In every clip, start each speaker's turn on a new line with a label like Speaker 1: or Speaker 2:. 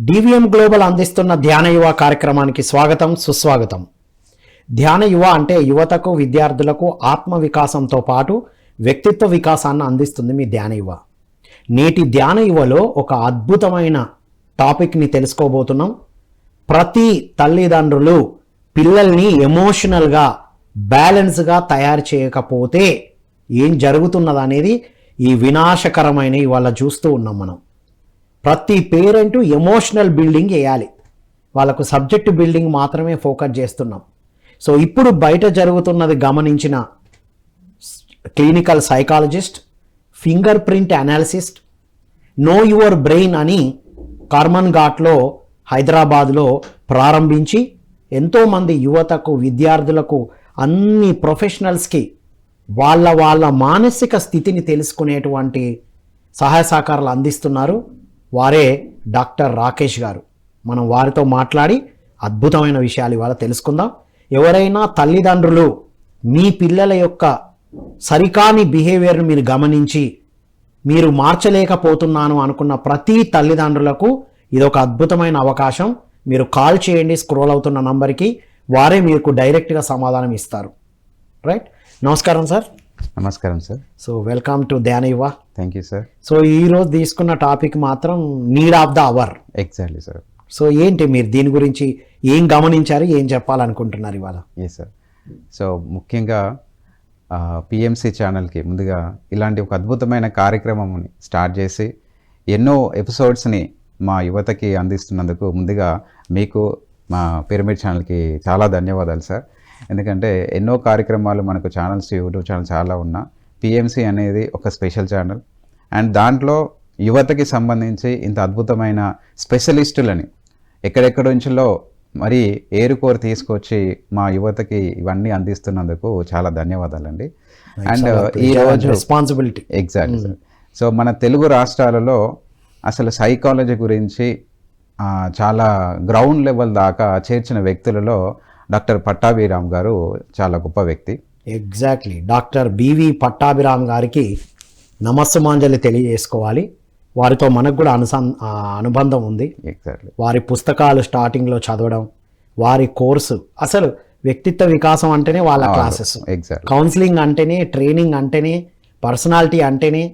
Speaker 1: DVM global అందిస్తున్న ధ్యాన యువ కార్యక్రమానికి స్వాగతం, సుస్వాగతం. ధ్యాన యువ అంటే యువతకు, విద్యార్థులకు ఆత్మ వికాసంతో పాటు వ్యక్తిత్వ వికాసాన్ని అందిస్తుంది మీ ధ్యాన యువ. నేటి ధ్యాన యువలో ఒక అద్భుతమైన టాపిక్ని తెలుసుకోబోతున్నాం. ప్రతి తల్లిదండ్రులు పిల్లల్ని ఎమోషనల్గా బ్యాలెన్స్గా తయారు చేయకపోతే ఏం జరుగుతున్నదనేది ఈ వినాశకరమైన ఇవాళ చూస్తూ ఉన్నాం మనం. ప్రతి పేరెంటు ఎమోషనల్ బిల్డింగ్ వేయాలి, వాళ్ళకు సబ్జెక్ట్ బిల్డింగ్ మాత్రమే ఫోకస్ చేస్తున్నాం. సో ఇప్పుడు బయట జరుగుతున్నది గమనించిన clinical psychologist, fingerprint analyst, know your brain అని కర్మన్ ఘాట్లో హైదరాబాద్లో ప్రారంభించి ఎంతోమంది యువతకు, విద్యార్థులకు, అన్ని ప్రొఫెషనల్స్కి వాళ్ళ మానసిక స్థితిని తెలుసుకునేటువంటి సహాయ సహకారాలు అందిస్తున్నారు. వారే డాక్టర్ రాకేష్ గారు. మనం వారితో మాట్లాడి అద్భుతమైన విషయాలు ఇవాళ తెలుసుకుందాం. ఎవరైనా తల్లిదండ్రులు మీ పిల్లల యొక్క సరికాని బిహేవియర్ని మీరు గమనించి మీరు మార్చలేకపోతున్నాను అనుకున్న ప్రతి తల్లిదండ్రులకు ఇదొక అద్భుతమైన అవకాశం. మీరు కాల్ చేయండి స్క్రోల్ అవుతున్న నంబర్కి, వారే మీకు డైరెక్ట్గా సమాధానం ఇస్తారు. రైట్. నమస్కారం సార్.
Speaker 2: నమస్కారం సార్.
Speaker 1: సో వెల్కమ్ టు ధ్యాన యువ.
Speaker 2: Thank you sir.
Speaker 1: సో ఈరోజు తీసుకున్న టాపిక్ మాత్రం need of the hour.
Speaker 2: Exactly sir.
Speaker 1: So ఏంటి మీరు దీని గురించి ఏం గమనించారు, ఏం చెప్పాలనుకుంటున్నారు ఇవాళ?
Speaker 2: Yes sir. సో ముఖ్యంగా పిఎంసి ఛానల్కి ముందుగా ఇలాంటి ఒక అద్భుతమైన కార్యక్రమంని స్టార్ట్ చేసి ఎన్నో ఎపిసోడ్స్ని మా యువతకి అందిస్తున్నందుకు ముందుగా మీకు, మా పిరమిడ్ ఛానల్కి చాలా ధన్యవాదాలు సార్. ఎందుకంటే ఎన్నో కార్యక్రమాలు మనకు ఛానల్స్, యూట్యూబ్ ఛానల్ చాలా ఉన్నా పిఎంసి అనేది ఒక స్పెషల్ ఛానల్. అండ్ దాంట్లో యువతకి సంబంధించి ఇంత అద్భుతమైన స్పెషలిస్టులని ఎక్కడెక్కడ నుంచిలో మరి ఏరుకోరు తీసుకొచ్చి మా యువతకి ఇవన్నీ అందిస్తున్నందుకు చాలా ధన్యవాదాలండి. అండ్ ఈరోజు
Speaker 1: రెస్పాన్సిబిలిటీ.
Speaker 2: Exactly sir. సో మన తెలుగు రాష్ట్రాలలో అసలు సైకాలజీ గురించి చాలా గ్రౌండ్ లెవెల్ దాకా చేర్చిన వ్యక్తులలో డాక్టర్ పట్టాభిరామ్ గారు చాలా గొప్ప వ్యక్తి.
Speaker 1: ఎగ్జాక్ట్లీ. డాక్టర్ బివి పట్టాభిరామ్ గారికి నమస్సుమాంజలి తెలియజేసుకోవాలి. వారితో మనకు కూడా అనుబంధం ఉంది.
Speaker 2: ఎగ్జాక్ట్లీ.
Speaker 1: వారి పుస్తకాలు స్టార్టింగ్లో చదవడం, వారి కోర్సు, అసలు వ్యక్తిత్వ వికాసం అంటేనే వాళ్ళ క్లాసెస్,
Speaker 2: ఎగ్జాక్ట్లీ,
Speaker 1: కౌన్సిలింగ్ అంటేనే, ట్రైనింగ్ అంటేనే, పర్సనాలిటీ అంటేనే.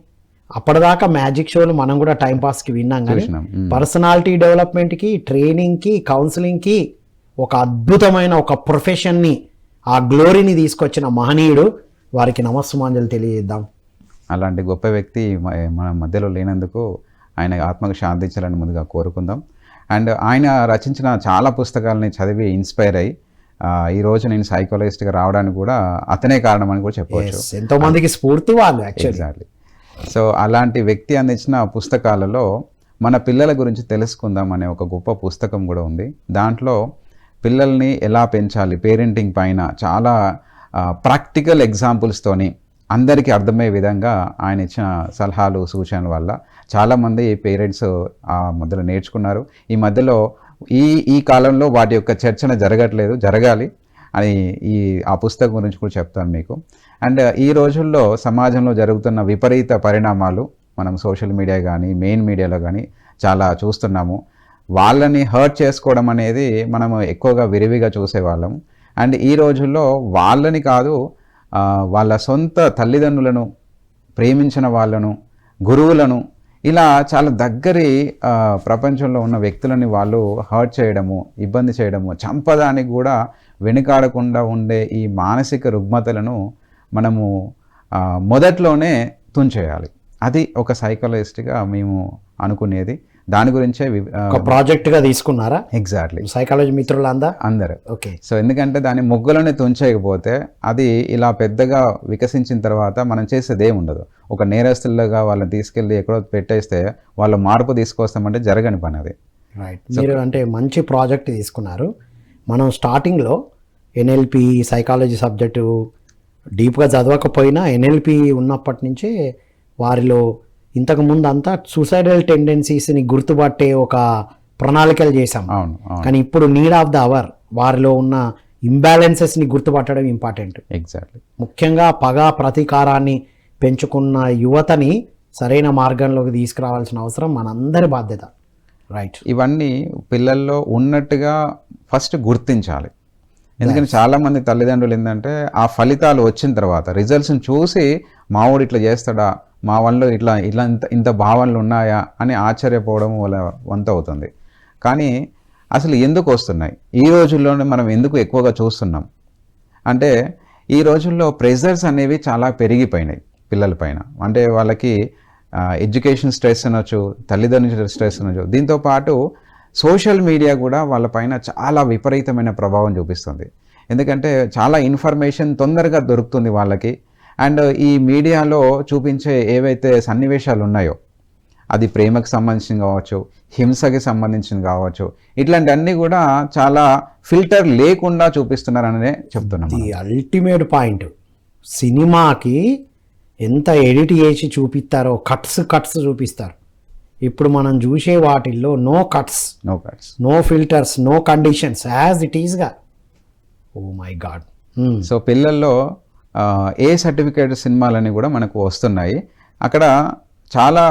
Speaker 1: అప్పటిదాకా మ్యాజిక్ షోలు మనం కూడా టైంపాస్కి విన్నాం, కానీ పర్సనాలిటీ డెవలప్మెంట్కి, ట్రైనింగ్కి, కౌన్సిలింగ్కి ఒక అద్భుతమైన ఒక ప్రొఫెషన్ని, ఆ గ్లోరీని తీసుకొచ్చిన మహనీయుడు. వారికి నమస్సుమాంజలి తెలియజేద్దాం.
Speaker 2: అలాంటి గొప్ప వ్యక్తి మన మధ్యలో లేనందుకు ఆయన ఆత్మకు శాంతించాలని ముందుగా కోరుకుందాం. అండ్ ఆయన రచించిన చాలా పుస్తకాలని చదివి ఇన్స్పైర్ అయ్యి ఈరోజు నేను సైకాలజిస్ట్గా రావడానికి కూడా అతనే కారణం అని కూడా చెప్పవచ్చు.
Speaker 1: ఎంతోమందికి స్ఫూర్తి వాళ్ళు.
Speaker 2: ఎగ్జాక్ట్లీ. సో అలాంటి వ్యక్తి అందించిన పుస్తకాలలో మన పిల్లల గురించి తెలుసుకుందాం అనే ఒక గొప్ప పుస్తకం కూడా ఉంది. దాంట్లో పిల్లల్ని ఎలా పెంచాలి, పేరెంటింగ్ పైన చాలా ప్రాక్టికల్ ఎగ్జాంపుల్స్తోని అందరికీ అర్థమయ్యే విధంగా ఆయన ఇచ్చిన సలహాలు, సూచనల వల్ల చాలామంది పేరెంట్స్ ఆ మధ్యలో నేర్చుకున్నారు. ఈ మధ్యలో ఈ కాలంలో వాటి యొక్క చర్చన జరగాలి అని ఆ పుస్తకం గురించి కూడా చెప్తాను మీకు. అండ్ ఈ రోజుల్లో సమాజంలో జరుగుతున్న విపరీత పరిణామాలు మనం సోషల్ మీడియా కానీ, మెయిన్ మీడియాలో కానీ చాలా చూస్తున్నాము. వాళ్ళని హర్ట్ చేసుకోవడం అనేది మనము ఎక్కువగా విరివిగా చూసేవాళ్ళం. అండ్ ఈ రోజుల్లో వాళ్ళని కాదు, వాళ్ళ సొంత తల్లిదండ్రులను, ప్రేమించిన వాళ్ళను, గురువులను, ఇలా చాలా దగ్గరి ప్రపంచంలో ఉన్న వ్యక్తులని వాళ్ళు హర్ట్ చేయడము, ఇబ్బంది చేయడము, చంపడానికి కూడా వెనుకాడకుండా ఉండే ఈ మానసిక రుగ్మతలను మనము మొదట్లోనే తుంచేయాలి. అది ఒక సైకాలజిస్ట్గా మేము అనుకునేది. దాని గురించే
Speaker 1: ఒక ప్రాజెక్ట్గా తీసుకున్నారా?
Speaker 2: ఎగ్జాక్ట్లీ.
Speaker 1: సైకాలజీ మిత్రులందా?
Speaker 2: అందరూ.
Speaker 1: ఓకే.
Speaker 2: సో ఎందుకంటే దాని మొగ్గలోనే తుంచేయకపోతే అది ఇలా పెద్దగా వికసించిన తర్వాత మనం చేసేది ఏమి ఉండదు. ఒక నేరస్తులుగా వాళ్ళని తీసుకెళ్ళి ఎక్కడో పెట్టేస్తే వాళ్ళు మార్పు తీసుకొస్తామంటే జరగని పని అది.
Speaker 1: రైట్. మీరు అంటే మంచి ప్రాజెక్ట్ తీసుకున్నారు. మనం స్టార్టింగ్లో ఎన్ఎల్పి సైకాలజీ సబ్జెక్టు డీప్గా చదవకపోయినా ఎన్ఎల్పి ఉన్నప్పటి నుంచే వారిలో ఇంతకుముందు అంతా సూసైడల్ టెండెన్సీస్ని గుర్తుపట్టే ఒక ప్రణాళికలు చేశాం. కానీ ఇప్పుడు నీడ్ ఆఫ్ ద అవర్ వారిలో ఉన్న ఇంబ్యాలెన్సెస్ని గుర్తుపట్టడం ఇంపార్టెంట్.
Speaker 2: ఎగ్జాక్ట్లీ.
Speaker 1: ముఖ్యంగా పగ, ప్రతీకారాన్ని పెంచుకున్న యువతని సరైన మార్గంలోకి తీసుకురావాల్సిన అవసరం మనందరి బాధ్యత. రైట్.
Speaker 2: ఇవన్నీ పిల్లల్లో ఉన్నట్టుగా ఫస్ట్ గుర్తించాలి. ఎందుకంటే చాలామంది తల్లిదండ్రులు ఏంటంటే ఆ ఫలితాలు వచ్చిన తర్వాత రిజల్ట్స్ని చూసి మావాడు ఇట్లా చేస్తాడా, మా వాళ్ళు ఇట్లా ఇట్లా ఇంత భావనలు ఉన్నాయా అని ఆశ్చర్యపోవడం వల్ల వంత అవుతుంది. కానీ అసలు ఎందుకు వస్తున్నాయి ఈ రోజుల్లోనే మనం ఎందుకు ఎక్కువగా చూస్తున్నాం అంటే ఈ రోజుల్లో ప్రెజర్స్ అనేవి చాలా పెరిగిపోయినాయి పిల్లల పైన. అంటే వాళ్ళకి ఎడ్యుకేషన్ స్ట్రెస్ అనొచ్చు, తల్లిదండ్రుల స్ట్రెస్ అనొచ్చు, దీంతోపాటు సోషల్ మీడియా కూడా వాళ్ళపైన చాలా విపరీతమైన ప్రభావం చూపిస్తుంది. ఎందుకంటే చాలా ఇన్ఫర్మేషన్ తొందరగా దొరుకుతుంది వాళ్ళకి. అండ్ ఈ మీడియాలో చూపించే ఏవైతే సన్నివేశాలు ఉన్నాయో అది ప్రేమకు సంబంధించిన కావచ్చు, హింసకి సంబంధించిన కావచ్చు, ఇట్లాంటివన్నీ కూడా చాలా ఫిల్టర్ లేకుండా చూపిస్తున్నారనే చెప్తున్నాం.
Speaker 1: ది అల్టిమేట్ పాయింట్, సినిమాకి ఎంత ఎడిట్ చేసి చూపిస్తారో కట్స్ చూపిస్తారు. ఇప్పుడు మనం చూసే వాటిల్లో no cuts, no filters, no conditions, as it ఈస్గా. Oh my God.
Speaker 2: సో పిల్లల్లో ఏ సర్టిఫికేట్ సినిమాలని కూడా మనకు వస్తున్నాయి. అక్కడ చాలా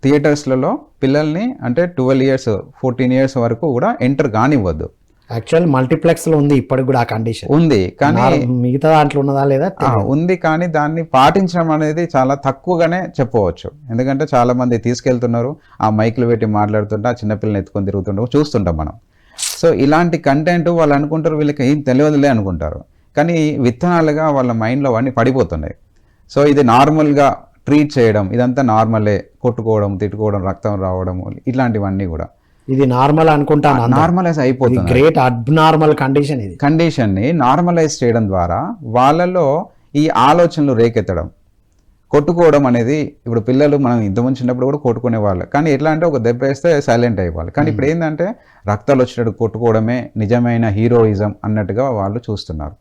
Speaker 2: థియేటర్స్లలో పిల్లల్ని అంటే 12 years 14 years వరకు కూడా ఎంటర్ కానివ్వద్దు.
Speaker 1: యాక్చువల్ మల్టీప్లెక్స్లో ఉంది ఇప్పటికి కూడా ఆ కండిషన్
Speaker 2: ఉంది, కానీ
Speaker 1: మిగతా దాంట్లో ఉన్నదా లేదా
Speaker 2: ఉంది, కానీ దాన్ని పాటించడం అనేది చాలా తక్కువగానే చెప్పవచ్చు. ఎందుకంటే చాలా మంది తీసుకెళ్తున్నారు, ఆ మైకులు పెట్టి మాట్లాడుతుంటే ఆ చిన్నపిల్లని ఎత్తుకొని తిరుగుతుంటారు, చూస్తుంటాం మనం. సో ఇలాంటి కంటెంట్ వాళ్ళు అనుకుంటారు వీళ్ళకి ఏం తెలియదులే అనుకుంటారు, కానీ విత్తనాలుగా వాళ్ళ మైండ్లో అవన్నీ పడిపోతున్నాయి. సో ఇది నార్మల్గా ట్రీట్ చేయడం, ఇదంతా నార్మలే, కొట్టుకోవడం, తిట్టుకోవడం, రక్తం రావడం, ఇట్లాంటివన్నీ కూడా
Speaker 1: ఇది నార్మల్ అనుకుంటాను.
Speaker 2: నార్మలైజ్ అయిపోతుంది.
Speaker 1: Great abnormal condition. ఇది
Speaker 2: కండిషన్ని నార్మలైజ్ చేయడం ద్వారా వాళ్ళలో ఈ ఆలోచనలు రేకెత్తడం, కొట్టుకోవడం అనేది. ఇప్పుడు పిల్లలు మనం ఇంతకుముందు చిన్నప్పుడు కూడా కొట్టుకునే వాళ్ళు, కానీ ఎట్లా అంటే ఒక దెబ్బ వేస్తే సైలెంట్ అయిపోవాలి. కానీ ఇప్పుడు ఏంటంటే రక్తాలు వచ్చేటట్టు కొట్టుకోవడమే నిజమైన హీరోయిజం అన్నట్టుగా వాళ్ళు చూస్తున్నారు.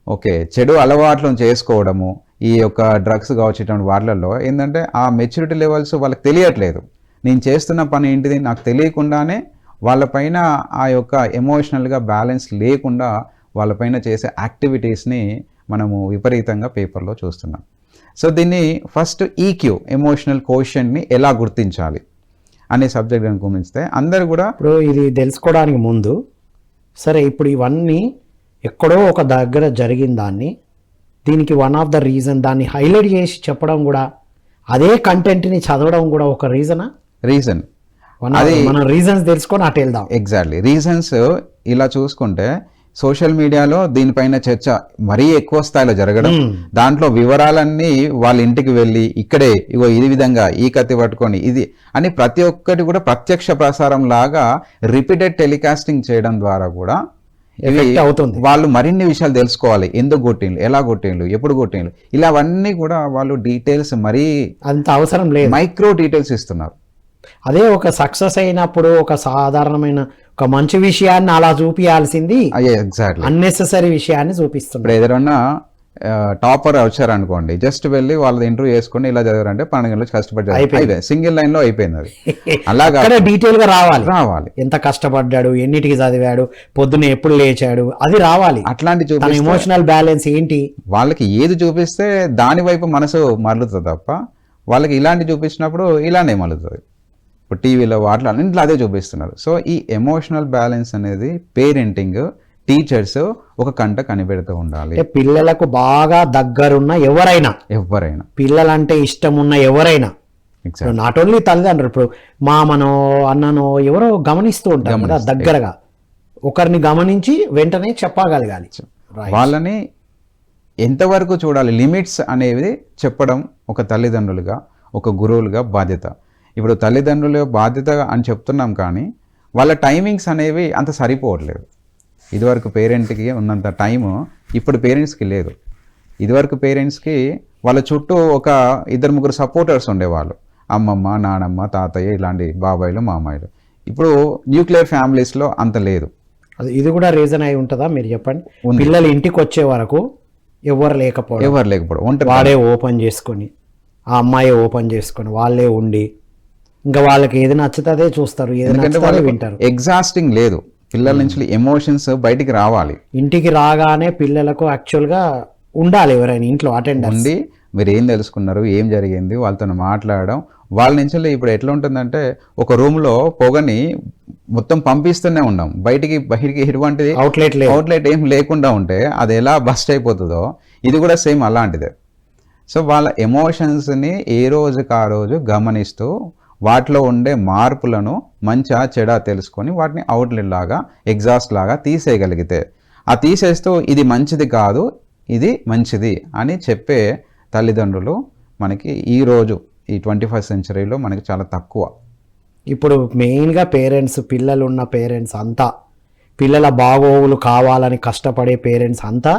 Speaker 2: ఓకే, చెడు అలవాట్లను చేసుకోవడము, ఈ యొక్క డ్రగ్స్ కావచ్చు, ఇటువంటి వాటిలలో ఏంటంటే ఆ మెచ్యూరిటీ లెవెల్స్ వాళ్ళకి తెలియట్లేదు. నేను చేస్తున్న పని ఏంటిది నాకు తెలియకుండానే వాళ్ళపైన ఆ యొక్క ఎమోషనల్గా బ్యాలెన్స్ లేకుండా వాళ్ళపైన చేసే యాక్టివిటీస్ని మనము విపరీతంగా పేపర్లో చూస్తున్నాం. సో దీన్ని ఫస్ట్ ఈక్యూ, ఎమోషనల్ కోషెంట్ని ఎలా గుర్తించాలి అనే సబ్జెక్ట్ గురించి అందరు కూడా
Speaker 1: ఇప్పుడు ఇది తెలుసుకోవడానికి ముందు, సరే ఇప్పుడు ఇవన్నీ ఎక్కడో ఒక దగ్గర జరిగిన దాన్ని, దీనికి వన్ ఆఫ్ ద రీజన్ దాన్ని హైలైట్ చేసి చెప్పడం కూడా, అదే కంటెంట్ని చదవడం కూడా ఒక రీజనా?
Speaker 2: రీజన్
Speaker 1: అది మనం రీజన్స్ తెలుసుకొని అటు వెళ్దాం.
Speaker 2: ఎగ్జాక్ట్లీ రీజన్స్ ఇలా చూసుకుంటే సోషల్ మీడియాలో దీనిపైన చర్చ మరీ ఎక్కువ స్థాయిలో జరగడం, దాంట్లో వివరాలన్నీ వాళ్ళ ఇంటికి వెళ్ళి ఇక్కడే ఇగో ఈ విధంగా ఈ కత్తి పట్టుకొని ఇది అని ప్రతి ఒక్కటి కూడా ప్రత్యక్ష ప్రసారం లాగా రిపీటెడ్ టెలికాస్టింగ్ చేయడం ద్వారా కూడా
Speaker 1: అవుతుంది.
Speaker 2: వాళ్ళు మరిన్ని విషయాలు తెలుసుకోవాలి, ఎందుకు కొట్టిండ్లు, ఎలా కొట్టిండ్లు, ఎప్పుడు కొట్టిండ్లు, ఇలావన్నీ కూడా వాళ్ళు డీటెయిల్స్ మరీ
Speaker 1: అంత అవసరం లేదు,
Speaker 2: మైక్రో డీటెయిల్స్ ఇస్తున్నారు.
Speaker 1: అదే ఒక సక్సెస్ అయినప్పుడు ఒక సాధారణమైన ఒక మంచి విషయాన్ని అలా చూపించాల్సింది
Speaker 2: ఎగ్జాక్ట్లీ
Speaker 1: అన్నెసెసరీ విషయాన్ని చూపిస్తున్నారు.
Speaker 2: ఇప్పుడు ఏదైనా టాపర్ వచ్చారనుకోండి, జస్ట్ వెళ్ళి వాళ్ళది ఇంటర్వ్యూ చేసుకుని ఇలా చదివారంటే 12 గంటలు కష్టపడి సింగిల్ లైన్ లో అయిపోయింది అది. అలాగా
Speaker 1: డీటెయిల్ గా రావాలి, ఎంత కష్టపడ్డాడు, ఎన్నిటికి చదివాడు, పొద్దున్న ఎప్పుడు లేచాడు, అది రావాలి.
Speaker 2: అట్లాంటి చూపిస్తే
Speaker 1: ఎమోషనల్ బ్యాలెన్స్ ఏంటి,
Speaker 2: వాళ్ళకి ఏది చూపిస్తే దాని వైపు మనసు మరలుతుంది తప్ప, వాళ్ళకి ఇలాంటి చూపించినప్పుడు ఇలానే మలుతుంది. ఇప్పుడు టీవీలో వాటిలో అన్నింటిలో అదే చూపిస్తున్నారు. సో ఈ ఎమోషనల్ బ్యాలెన్స్ అనేది పేరెంటింగ్, టీచర్స్ ఒక కంట కనిపెడుతూ ఉండాలి.
Speaker 1: పిల్లలకు బాగా దగ్గరున్న ఎవరైనా పిల్లలంటే ఇష్టం ఉన్న ఎవరైనా, నాట్ ఓన్లీ తల్లిదండ్రులు, ఇప్పుడు మామనో అన్ననో ఎవరో గమనిస్తూ ఉంటారు కదా, దగ్గరగా ఒకరిని గమనించి వెంటనే చెప్పగలగాలి.
Speaker 2: వాళ్ళని ఎంతవరకు చూడాలి, లిమిట్స్ అనేవి చెప్పడం ఒక తల్లిదండ్రులుగా, ఒక గురువులుగా బాధ్యత. ఇప్పుడు తల్లిదండ్రుల బాధ్యత అని చెప్తున్నాం, కానీ వాళ్ళ టైమింగ్స్ అనేవి అంత సరిపోవట్లేదు. ఇదివరకు పేరెంట్కి ఉన్నంత టైము ఇప్పుడు పేరెంట్స్కి లేదు. ఇదివరకు పేరెంట్స్కి వాళ్ళ చుట్టూ ఒక 2-3 సపోర్టర్స్ ఉండేవాళ్ళు, అమ్మమ్మ, నానమ్మ, తాతయ్య, ఇలాంటి బాబాయిలు, మామాయిలు. ఇప్పుడు న్యూక్లియర్ ఫ్యామిలీస్లో అంత లేదు.
Speaker 1: ఇది కూడా రీజన్ అయి ఉంటుందా మీరు చెప్పండి? పిల్లలు ఇంటికి వచ్చే వరకు ఎవరు లేకపోవడం, వాడే ఓపెన్ చేసుకొని, ఆ అమ్మాయి ఓపెన్ చేసుకొని వాళ్ళే ఉండి, ఇంకా వాళ్ళకి ఏది నచ్చితే అదే చూస్తారు, ఏది నచ్చితే వింటారు.
Speaker 2: ఎగ్జాస్టింగ్ లేదు, పిల్లల నుంచి ఎమోషన్స్ బయటికి రావాలి.
Speaker 1: ఇంటికి రాగానే పిల్లలకు యాక్చువల్గా ఉండాలి ఎవరైనా ఇంట్లో అటెండెన్స్
Speaker 2: ఉండి మీరు ఏం తెలుసుకున్నారు, ఏం జరిగింది, వాళ్ళతో మాట్లాడడం, వాళ్ళ నుంచి ఇప్పుడు ఎట్లా ఉంటుందంటే ఒక రూమ్లో పొగని మొత్తం పంపిస్తూనే ఉన్నాం, బయటికి ఎటువంటిది అవుట్లెట్ ఏం లేకుండా ఉంటే అది ఎలా బస్ట్ అయిపోతుందో ఇది కూడా సేమ్ అలాంటిదే. సో వాళ్ళ ఎమోషన్స్ని ఏ రోజుకి ఆ రోజు గమనిస్తూ వాటిలో ఉండే మార్పులను మంచిగా చెడా తెలుసుకొని వాటిని అవుట్లెట్ లాగా ఎగ్జాస్ట్ లాగా తీసేయగలిగితే, ఆ తీసేస్తూ ఇది మంచిది కాదు ఇది మంచిది అని చెప్పే తల్లిదండ్రులు మనకి ఈరోజు ఈ 21st సెంచరీలో మనకి చాలా తక్కువ.
Speaker 1: ఇప్పుడు మెయిన్గా పేరెంట్స్, పిల్లలు ఉన్న పేరెంట్స్ అంతా, పిల్లల బాగోగులు కావాలని కష్టపడే పేరెంట్స్ అంతా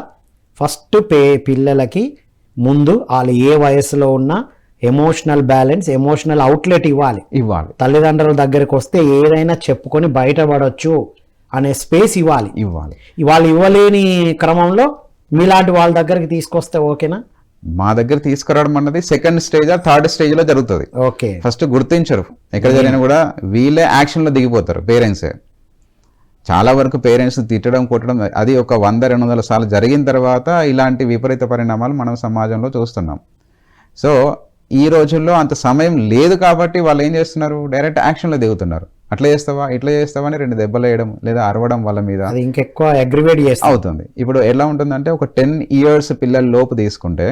Speaker 1: ఫస్ట్ పిల్లలకి ముందు వాళ్ళు ఏ వయసులో ఉన్నా ఎమోషనల్ బ్యాలెన్స్, ఎమోషనల్ అవుట్లెట్ ఇవ్వాలి. తల్లిదండ్రుల దగ్గరికి వస్తే ఏదైనా చెప్పుకొని బయటపడవచ్చు అనే స్పేస్ ఇవ్వాలి. వాళ్ళు ఇవ్వలేని క్రమంలో మీలాంటి వాళ్ళ దగ్గరికి తీసుకొస్తే ఓకేనా?
Speaker 2: మా దగ్గర తీసుకురావడం అన్నది సెకండ్ స్టేజ్ థర్డ్ స్టేజ్ లో జరుగుతుంది.
Speaker 1: ఓకే,
Speaker 2: ఫస్ట్ గుర్తించరు, ఎక్కడ జరిగినా కూడా వీళ్ళే యాక్షన్ లో దిగిపోతారు. పేరెంట్సే చాలా వరకు పేరెంట్స్ తిట్టడం కొట్టడం అది ఒక 100-200 సార్లు జరిగిన తర్వాత ఇలాంటి విపరీత పరిణామాలు మనం సమాజంలో చూస్తున్నాం. సో ఈ రోజుల్లో అంత సమయం లేదు కాబట్టి వాళ్ళు ఏం చేస్తున్నారు, డైరెక్ట్ యాక్షన్లో దిగుతున్నారు. అట్లా చేస్తావా ఇట్లా చేస్తావా అని 2 దెబ్బలు వేయడం లేదా అరవడం వాళ్ళ మీద
Speaker 1: ఇంకెక్కువ అగ్రివేట్
Speaker 2: అవుతుంది. ఇప్పుడు ఎలా ఉంటుందంటే ఒక 10 years పిల్లల లోపు తీసుకుంటే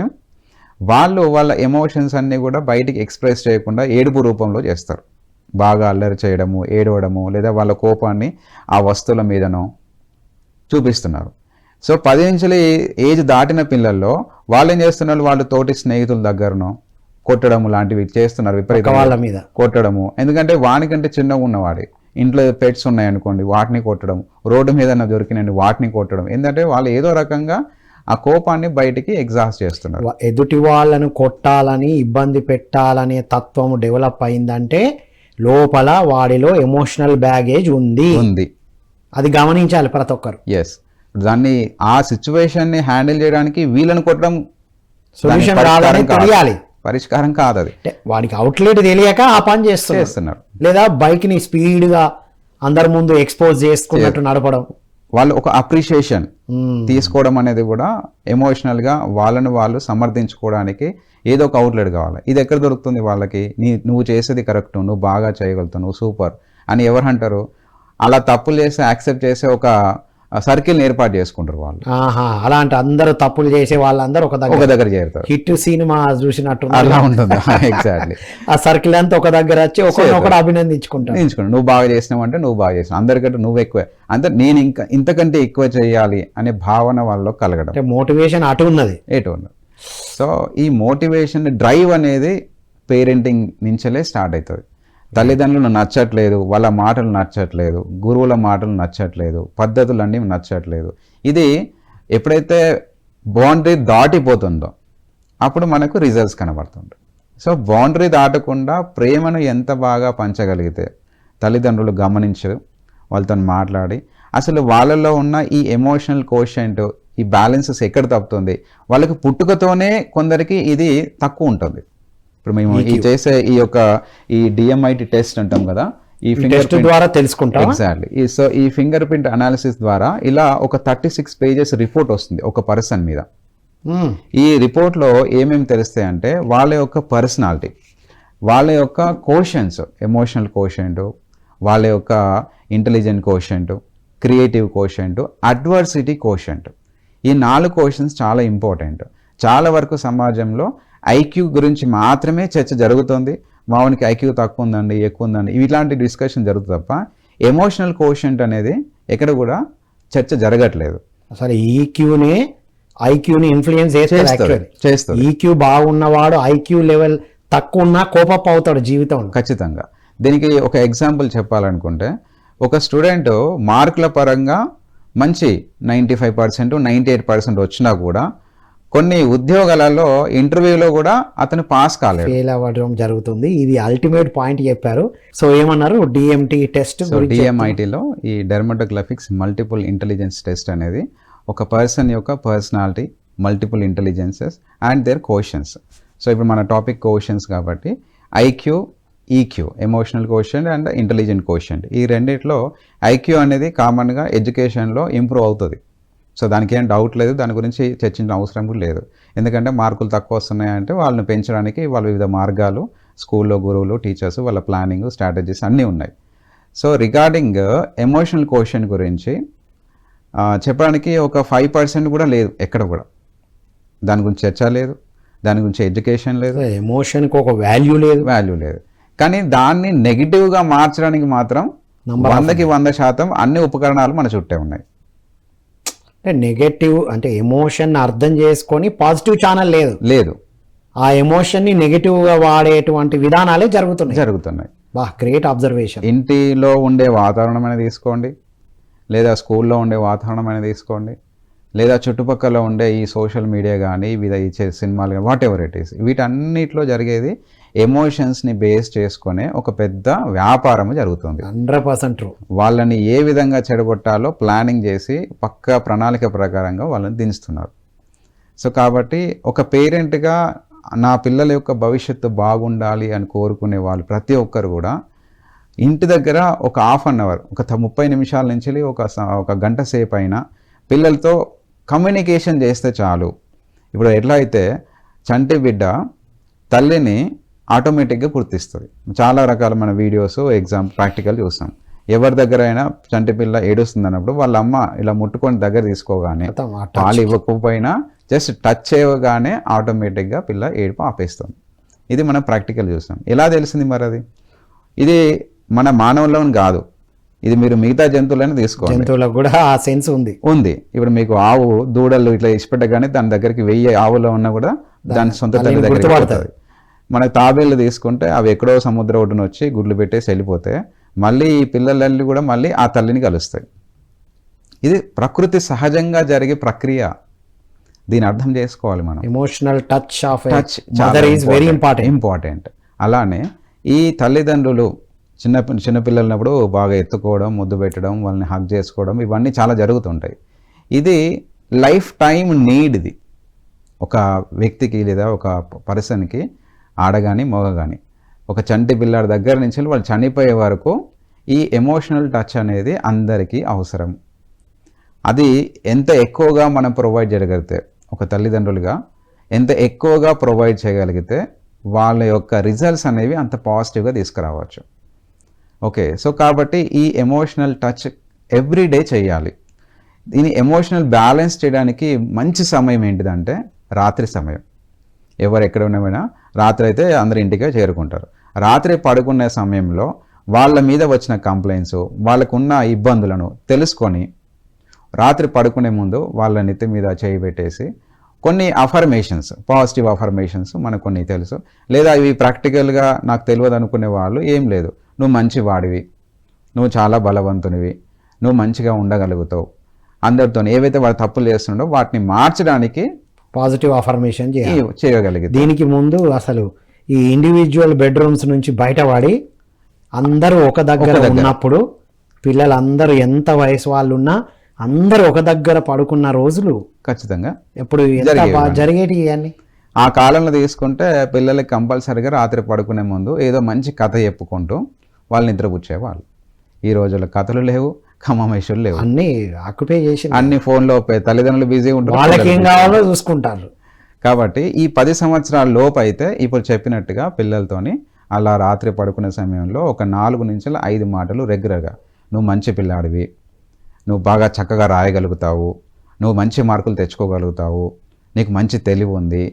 Speaker 2: వాళ్ళ ఎమోషన్స్ అన్నీ కూడా బయటికి ఎక్స్ప్రెస్ చేయకుండా ఏడుపు రూపంలో చేస్తారు. బాగా అల్లరి చేయడము, ఏడవడము, లేదా వాళ్ళ కోపాన్ని ఆ వస్తువుల మీదనో చూపిస్తున్నారు. సో 10 నుంచి ఏజ్ దాటిన పిల్లల్లో వాళ్ళు ఏం చేస్తున్నారు, వాళ్ళు తోటి స్నేహితుల దగ్గరనో కొట్టడము లాంటివి చేస్తున్నారు, విపరీతంగా
Speaker 1: వాళ్ళ మీద
Speaker 2: కొట్టడము. ఎందుకంటే వానికంటే చిన్నగా ఉన్నవాడి ఇంట్లో పెట్స్ ఉన్నాయనుకోండి వాటిని కొట్టడం, రోడ్డు మీద దొరికినండి వాటిని కొట్టడం. ఎందుకంటే వాళ్ళు ఏదో రకంగా ఆ కోపాన్ని బయటికి ఎగ్జాస్ట్ చేస్తున్నారు.
Speaker 1: ఎదుటి వాళ్ళను కొట్టాలని ఇబ్బంది పెట్టాలనే తత్వం డెవలప్ అయిందంటే లోపల వాడిలో ఎమోషనల్ బ్యాగేజ్ ఉంది. అది గమనించాలి ప్రతి ఒక్కరు.
Speaker 2: ఎస్, దాన్ని ఆ సిచ్యువేషన్ ని హ్యాండిల్ చేయడానికి వీళ్ళని కొట్టడం
Speaker 1: సొల్యూషన్ కాదని తెలియాలి,
Speaker 2: పరిష్కారం కాదు. అది
Speaker 1: వాడికి అవుట్లెట్ తెలియక ఆ పని చేస్తున్నారు. లేదా బైక్ ని స్పీడ్ గా అందరి ముందు ఎక్స్పోజ్ చేసుకున్నట్టు నడపడం.
Speaker 2: వాళ్ళు ఒక అప్రిషియేషన్ తీసుకోవడం అనేది కూడా ఎమోషనల్ గా వాళ్ళని వాళ్ళు సమర్థించుకోవడానికి ఏదో ఒక అవుట్లెట్ కావాలి. ఇది ఎక్కడ దొరుకుతుంది వాళ్ళకి? నువ్వు చేసేది కరెక్ట్, నువ్వు బాగా చేయగలుగుతావు, నువ్వు సూపర్ అని ఎవరు అంటారు? అలా తప్పులు చేసి యాక్సెప్ట్ చేసే ఒక సర్కిల్ ఏర్పాటు చేసుకుంటారు వాళ్ళు.
Speaker 1: అలాంటి అందరూ తప్పులు చేసే వాళ్ళందరూ ఒక దగ్గర చేరుతారు. హిట్ సినిమా చూసినట్టు
Speaker 2: అలా ఉంటుంది. ఎగ్జాక్ట్లీ
Speaker 1: ఆ సర్కిల్ అంతా ఒక దగ్గర వచ్చి ఒకరు అభినందించుకుంటారు.
Speaker 2: నువ్వు బాగా చేసినావు అంటే నువ్వు బాగా చేసినావు, అందరికంటే నువ్వు ఎక్కువ, అంటే నేను ఇంకా ఇంతకంటే ఎక్కువ చేయాలి అనే భావన వాళ్ళలో కలగడం.
Speaker 1: మోటివేషన్ అటు ఉన్నది.
Speaker 2: సో ఈ మోటివేషన్ డ్రైవ్ అనేది పేరెంటింగ్ నుంచే స్టార్ట్ అవుతుంది. తల్లిదండ్రులు నచ్చట్లేదు, వాళ్ళ మాటలు నచ్చట్లేదు, గురువుల మాటలు నచ్చట్లేదు, పద్ధతులన్నీ నచ్చట్లేదు. ఇది ఎప్పుడైతే బౌండరీ దాటిపోతుందో అప్పుడు మనకు రిజల్ట్స్ కనబడుతుంటాయి. సో బౌండరీ దాటకుండా ప్రేమను ఎంత బాగా పంచగలిగితే తల్లిదండ్రులు గమనించరు, వాళ్ళతో మాట్లాడి అసలు వాళ్ళలో ఉన్న ఈ ఎమోషనల్ కోషెంట్, ఈ బ్యాలెన్సెస్ ఎక్కడ తప్పుతుంది, వాళ్ళకి పుట్టుకతోనే కొందరికి ఇది తక్కువ ఉంటుంది. ఇప్పుడు మేము చేసే ఈ DMIT టెస్ట్ అంటాం కదా, ఈ ఫింగర్ ప్రింట్ ద్వారా తెలుసుకుంటాం. ఎగ్జాక్ట్లీ. సో ఈ ఫింగర్ ప్రింట్ అనాలిసిస్ ద్వారా ఇలా ఒక 36 pages రిపోర్ట్ వస్తుంది ఒక పర్సన్ మీద. ఈ రిపోర్ట్లో ఏమేమి తెలుస్తాయంటే వాళ్ళ యొక్క పర్సనాలిటీ, వాళ్ళ యొక్క కోషన్స్, ఎమోషనల్ కోషెంట్, వాళ్ళ యొక్క intelligent quotient, creative quotient, adversity quotient. ఈ 4 కోషన్స్ చాలా ఇంపార్టెంట్. చాలా వరకు సమాజంలో ఐక్యూ గురించి మాత్రమే చర్చ జరుగుతుంది. మావానికి ఐక్యూ తక్కువ ఉందండి, ఎక్కువ ఉందండి, ఇట్లాంటి డిస్కషన్ జరుగుతుంది తప్ప ఎమోషనల్ కోషెంట్ అనేది ఎక్కడ కూడా చర్చ జరగట్లేదు.
Speaker 1: అసలు ఐక్యూని ఇన్ఫ్లుయెన్స్ చేస్తుంది. ఈక్యూ బాగున్నవాడు ఐక్యూ లెవెల్ తక్కువ ఉన్నా కోపప్ అవుతాడు జీవితం
Speaker 2: ఖచ్చితంగా. దీనికి ఒక ఎగ్జాంపుల్ చెప్పాలనుకుంటే, ఒక స్టూడెంట్ మార్కుల పరంగా మంచి 95%, 98% వచ్చినా కూడా కొన్ని ఉద్యోగాలలో ఇంటర్వ్యూలో కూడా అతను పాస్ కాలేదు,
Speaker 1: ఫెయిల్ అవ్వడం జరుగుతుంది. ఇది అల్టిమేట్ పాయింట్ చెప్పారు. సో ఏమన్నారు, DMT టెస్ట్.
Speaker 2: DMITలో ఈ డెర్మటోగ్రాఫిక్స్ మల్టిపుల్ ఇంటెలిజెన్స్ టెస్ట్ అనేది ఒక పర్సన్ యొక్క personality, multiple intelligences and their quotients. So ఇప్పుడు మన టాపిక్ కోషన్స్ కాబట్టి IQ, EQ, emotional quotient and intelligent quotient, ఈ రెండిట్లో IQ అనేది కామన్గా ఎడ్యుకేషన్లో ఇంప్రూవ్ అవుతుంది. సో దానికి ఏం డౌట్ లేదు, దాని గురించి చర్చించిన అవసరం కూడా లేదు. ఎందుకంటే మార్కులు తక్కువ వస్తున్నాయంటే వాళ్ళని పెంచడానికి వాళ్ళు వివిధ మార్గాలు స్కూల్లో గురువులు, టీచర్స్, వాళ్ళ ప్లానింగ్, స్ట్రాటజీస్ అన్నీ ఉన్నాయి. సో రిగార్డింగ్ ఎమోషనల్ క్వశ్చన్ గురించి చెప్పడానికి ఒక 5% కూడా లేదు ఎక్కడ కూడా. దాని గురించి చర్చ లేదు, దాని గురించి ఎడ్యుకేషన్ లేదు,
Speaker 1: ఎమోషన్కి ఒక వాల్యూ
Speaker 2: లేదు. కానీ దాన్ని నెగిటివ్గా మార్చడానికి మాత్రం 100కి 100% అన్ని ఉపకరణాలు మన చుట్టే ఉన్నాయి.
Speaker 1: అంటే నెగటివ్ అంటే ఎమోషన్ అర్థం చేసుకొని పాజిటివ్ ఛానల్ లేదు. ఆ ఎమోషన్ని నెగటివ్గా వాడేటువంటి విధానాలే జరుగుతున్నాయి. బా గ్రేట్ అబ్జర్వేషన్.
Speaker 2: ఇంటిలో ఉండే వాతావరణం అనేది తీసుకోండి, లేదా స్కూల్లో ఉండే వాతావరణం అనేది తీసుకోండి, లేదా చుట్టుపక్కల ఉండే ఈ సోషల్ మీడియా కానీ ఇచ్చే సినిమాలు కానీ వాట్ ఎవర్ ఇట్ ఈస్, వీటన్నిటిలో జరిగేది ఎమోషన్స్ని బేస్ చేసుకునే ఒక పెద్ద వ్యాపారం జరుగుతుంది.
Speaker 1: 100% ట్రూ.
Speaker 2: వాళ్ళని ఏ విధంగా చెడగొట్టాలో ప్లానింగ్ చేసి పక్కా ప్రణాళిక ప్రకారంగా వాళ్ళని దించుతున్నారు. సో కాబట్టి ఒక పేరెంట్గా నా పిల్లల యొక్క భవిష్యత్తు బాగుండాలి అని కోరుకునే వాళ్ళు ప్రతి ఒక్కరు కూడా ఇంటి దగ్గర ఒక హాఫ్ అన్ అవర్, ఒక 30 నిమిషాల నుంచి ఒక గంట సేపు అయినా పిల్లలతో కమ్యూనికేషన్ చేస్తే చాలు. ఇప్పుడు ఎట్లా అయితే చంటి బిడ్డ తల్లిని ఆటోమేటిక్గా గుర్తిస్తుంది. చాలా రకాల మన వీడియోస్, ప్రాక్టికల్ చూస్తాం. ఎవరి దగ్గర అయినా చంటి పిల్ల ఏడుస్తుంది అన్నప్పుడు వాళ్ళ అమ్మ ఇలా ముట్టుకొని దగ్గర తీసుకోగానే, పాలు ఇవ్వకపోయినా జస్ట్ టచ్ చేయగానే ఆటోమేటిక్గా పిల్ల ఏడుపు ఆపేస్తుంది. ఇది మనం ప్రాక్టికల్ చూస్తాం. ఎలా తెలిసింది మరి అది? ఇది మన మానవుల్లో కాదు, ఇది మీరు మిగతా జంతువులను తీసుకోండి.
Speaker 1: జంతువులకు కూడా ఆ సెన్స్ ఉంది.
Speaker 2: ఇప్పుడు మీకు ఆవు దూడలు ఇట్లా ఇష్టపెట్టగానే దాని దగ్గరికి 1000 ఆవులో ఉన్నా కూడా దాని సొంత తల్లి దగ్గరికి పడుతుంది. మనకు తాబేళ్ళు తీసుకుంటే అవి ఎక్కడో సముద్ర ఒడ్డున వచ్చి గుడ్లు పెట్టేసి వెళ్ళిపోతే మళ్ళీ ఈ పిల్లలన్నీ కూడా మళ్ళీ ఆ తల్లిని కలుస్తాయి. ఇది ప్రకృతి సహజంగా జరిగే ప్రక్రియ. దీని అర్థం చేసుకోవాలి మనం.
Speaker 1: Emotional touch of mother is very
Speaker 2: important. అలానే ఈ తల్లిదండ్రులు చిన్నపిల్లలప్పుడు బాగా ఎత్తుకోవడం, ముద్దు పెట్టడం, వాళ్ళని హగ్ చేసుకోవడం, ఇవన్నీ చాలా జరుగుతుంటాయి. ఇది లైఫ్ టైం నీడ్. ఇది ఒక వ్యక్తికి లేదా ఒక పర్సన్కి, ఆడగాని మగ కానీ, ఒక చంటి పిల్లాడి దగ్గర నుంచి వాళ్ళు చనిపోయే వరకు ఈ ఎమోషనల్ టచ్ అనేది అందరికీ అవసరం. అది ఎంత ఎక్కువగా మనం ప్రొవైడ్ చేయగలిగితే, ఒక తల్లిదండ్రులుగా ఎంత ఎక్కువగా ప్రొవైడ్ చేయగలిగితే వాళ్ళ యొక్క రిజల్ట్స్ అనేవి అంత పాజిటివ్గా తీసుకురావచ్చు. ఓకే, సో కాబట్టి ఈ ఎమోషనల్ టచ్ ఎవ్రీడే చేయాలి. దీని ఎమోషనల్ బ్యాలెన్స్ చేయడానికి మంచి సమయం ఏంటిదంటే రాత్రి సమయం. ఎవరు ఎక్కడ ఉన్నమైనా రాత్రి అయితే అందరు ఇంటికే చేరుకుంటారు. రాత్రి పడుకునే సమయంలో వాళ్ళ మీద వచ్చిన కంప్లైంట్స్, వాళ్ళకున్న ఇబ్బందులను తెలుసుకొని రాత్రి పడుకునే ముందు వాళ్ళ నెత్తి మీద చేయి పెట్టేసి కొన్ని అఫర్మేషన్స్, పాజిటివ్ అఫర్మేషన్స్ మనకు కొన్ని తెలుసు, లేదా ఇవి ప్రాక్టికల్గా నాకు తెలియదు అనుకునే వాళ్ళు ఏం లేదు, నువ్వు మంచి వాడివి, నువ్వు చాలా బలవంతునివి, నువ్వు మంచిగా ఉండగలుగుతావు, అందరితో ఏవైతే వాడు తప్పులు చేస్తుండో వాటిని మార్చడానికి
Speaker 1: పాజిటివ్ అఫర్మేషన్
Speaker 2: చేయగలిగింది.
Speaker 1: దీనికి ముందు అసలు ఈ ఇండివిజువల్ బెడ్రూమ్స్ నుంచి బయటపడి అందరూ ఒక దగ్గర ఉన్నప్పుడు పిల్లలందరూ ఎంత వయసు వాళ్ళు ఉన్నా అందరూ ఒక దగ్గర పడుకున్న రోజులు
Speaker 2: ఖచ్చితంగా
Speaker 1: ఎప్పుడు జరిగేటి ఇవన్నీ.
Speaker 2: ఆ కాలంలో తీసుకుంటే పిల్లలకి కంపల్సరీగా రాత్రి పడుకునే ముందు ఏదో మంచి కథ చెప్పుకుంటూ వాళ్ళు నిద్రపుచ్చేవాళ్ళు. ఈ రోజుల్లో కథలు లేవు, కమమేషులు లేవు,
Speaker 1: అన్ని ఆక్యుపై చేసి
Speaker 2: అన్ని ఫోన్లో తల్లిదండ్రులు బిజీ ఉంటారు,
Speaker 1: వాళ్ళకి ఏం కావాలో చూసుకుంటారు.
Speaker 2: కాబట్టి ఈ 10 సంవత్సరాల లోపు అయితే ఇప్పుడు చెప్పినట్టుగా పిల్లలతోని అలా రాత్రి పడుకునే సమయంలో ఒక 4 నుంచి 5 మాటలు రెగ్యులర్గా, నువ్వు మంచి పిల్లాడివి, నువ్వు బాగా చక్కగా రాయగలుగుతావు, నువ్వు మంచి మార్కులు తెచ్చుకోగలుగుతావు, నీకు మంచి తెలివి ఉంది,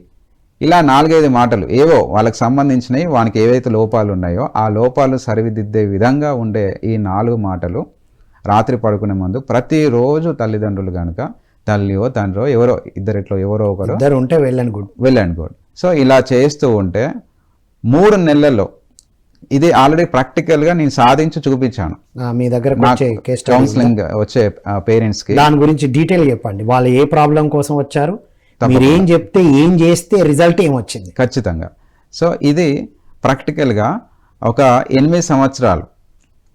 Speaker 2: ఇలా 4-5 మాటలు ఏవో వాళ్ళకి సంబంధించినవి, వానికి ఏవైతే లోపాలు ఉన్నాయో ఆ లోపాలు సరిదిద్దే విధంగా ఉండే ఈ 4 మాటలు రాత్రి పడుకునే ముందు ప్రతిరోజు తల్లిదండ్రులు కనుక, తల్లియో తండ్రో ఎవరో ఇద్దరిట్లో ఎవరో ఒకరు
Speaker 1: ఉంటే వెళ్ళండి
Speaker 2: గుడ్. సో ఇలా చేస్తూ ఉంటే 3 నెలల్లో ఇది ఆల్రెడీ ప్రాక్టికల్గా నేను సాధించి చూపించాను.
Speaker 1: మీ దగ్గర
Speaker 2: కౌన్సిలింగ్ వచ్చే పేరెంట్స్కి
Speaker 1: దాని గురించి డీటెయిల్ చెప్పండి. వాళ్ళు ఏ ప్రాబ్లం కోసం వచ్చారు, మీరు ఏం చెప్తే ఏం చేస్తే రిజల్ట్ ఏమొచ్చింది.
Speaker 2: ఖచ్చితంగా. సో ఇది ప్రాక్టికల్గా ఒక 8 సంవత్సరాలు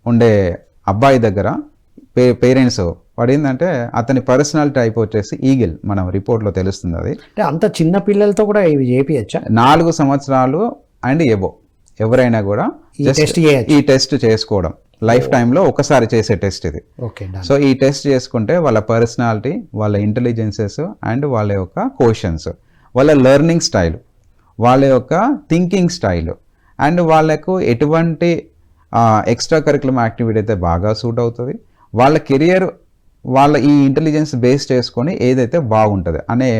Speaker 2: ఉండే అబ్బాయి దగ్గర పేరెంట్స్ వాడు ఏంటంటే అతని పర్సనాలిటీ టైప్ వచ్చేసి ఈగిల్, మనం రిపోర్ట్లో తెలుస్తుంది. అది
Speaker 1: అంత చిన్న పిల్లలతో కూడా ఇవి చేపియచ్చా?
Speaker 2: 4 సంవత్సరాలు అండ్ ఎబో ఎవరైనా కూడా ఈ టెస్ట్ చేసుకోవడం లైఫ్ టైంలో ఒకసారి చేసే టెస్ట్ ఇది. సో ఈ టెస్ట్ చేసుకుంటే వాళ్ళ పర్సనాలిటీ, వాళ్ళ ఇంటెలిజెన్సెస్ అండ్ వాళ్ళ యొక్క క్వశ్చన్స్, వాళ్ళ లెర్నింగ్ స్టైల్, వాళ్ళ యొక్క థింకింగ్ స్టైల్ అండ్ వాళ్ళకు ఎటువంటి ఎక్స్ట్రా కరికులం యాక్టివిటీ అయితే బాగా సూట్ అవుతుంది, వాళ్ళ కెరియర్ వాళ్ళ ఈ ఇంటెలిజెన్స్ బేస్ చేసుకొని ఏదైతే బాగుంటుంది అనే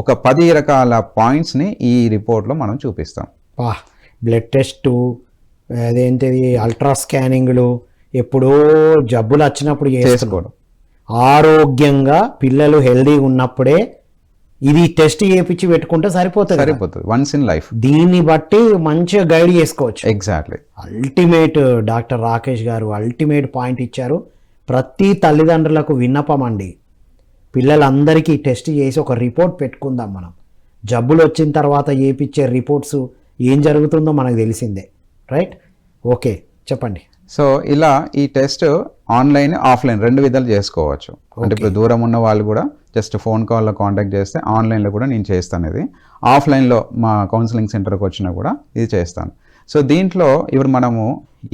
Speaker 2: ఒక 10 రకాల పాయింట్స్ని ఈ రిపోర్ట్లో మనం చూపిస్తాం.
Speaker 1: బ్లడ్ టెస్టు, అదేంటిది అల్ట్రా స్కానింగ్లు, ఎప్పుడో జబ్బులు వచ్చినప్పుడు
Speaker 2: చేసుకోవడం,
Speaker 1: ఆరోగ్యంగా పిల్లలు హెల్దీగా ఉన్నప్పుడే ఇది టెస్ట్ చేయించి పెట్టుకుంటే సరిపోతుంది.
Speaker 2: Once in life.
Speaker 1: దీన్ని బట్టి మంచిగా గైడ్ చేసుకోవచ్చు.
Speaker 2: ఎగ్జాక్ట్లీ.
Speaker 1: అల్టిమేట్ డాక్టర్ రాకేష్ గారు అల్టిమేట్ పాయింట్ ఇచ్చారు. ప్రతి తల్లిదండ్రులకు విన్నపం అండి, పిల్లలందరికీ టెస్ట్ చేసి ఒక రిపోర్ట్ పెట్టుకుందాం. మనం జబ్బులు వచ్చిన తర్వాత చేయించే రిపోర్ట్స్ ఏం జరుగుతుందో మనకు తెలిసిందే, రైట్? ఓకే, చెప్పండి.
Speaker 2: సో ఇలా ఈ టెస్ట్ ఆన్లైన్ ఆఫ్లైన్ 2 విధాలు చేసుకోవచ్చు. అంటే ఇప్పుడు దూరం ఉన్న వాళ్ళు కూడా జస్ట్ ఫోన్ కాల్లో కాంటాక్ట్ చేస్తే ఆన్లైన్లో కూడా నేను చేస్తాను. ఇది ఆఫ్లైన్లో మా కౌన్సిలింగ్ సెంటర్కి వచ్చినా కూడా ఇది చేస్తాను. సో దీంట్లో ఇప్పుడు మనము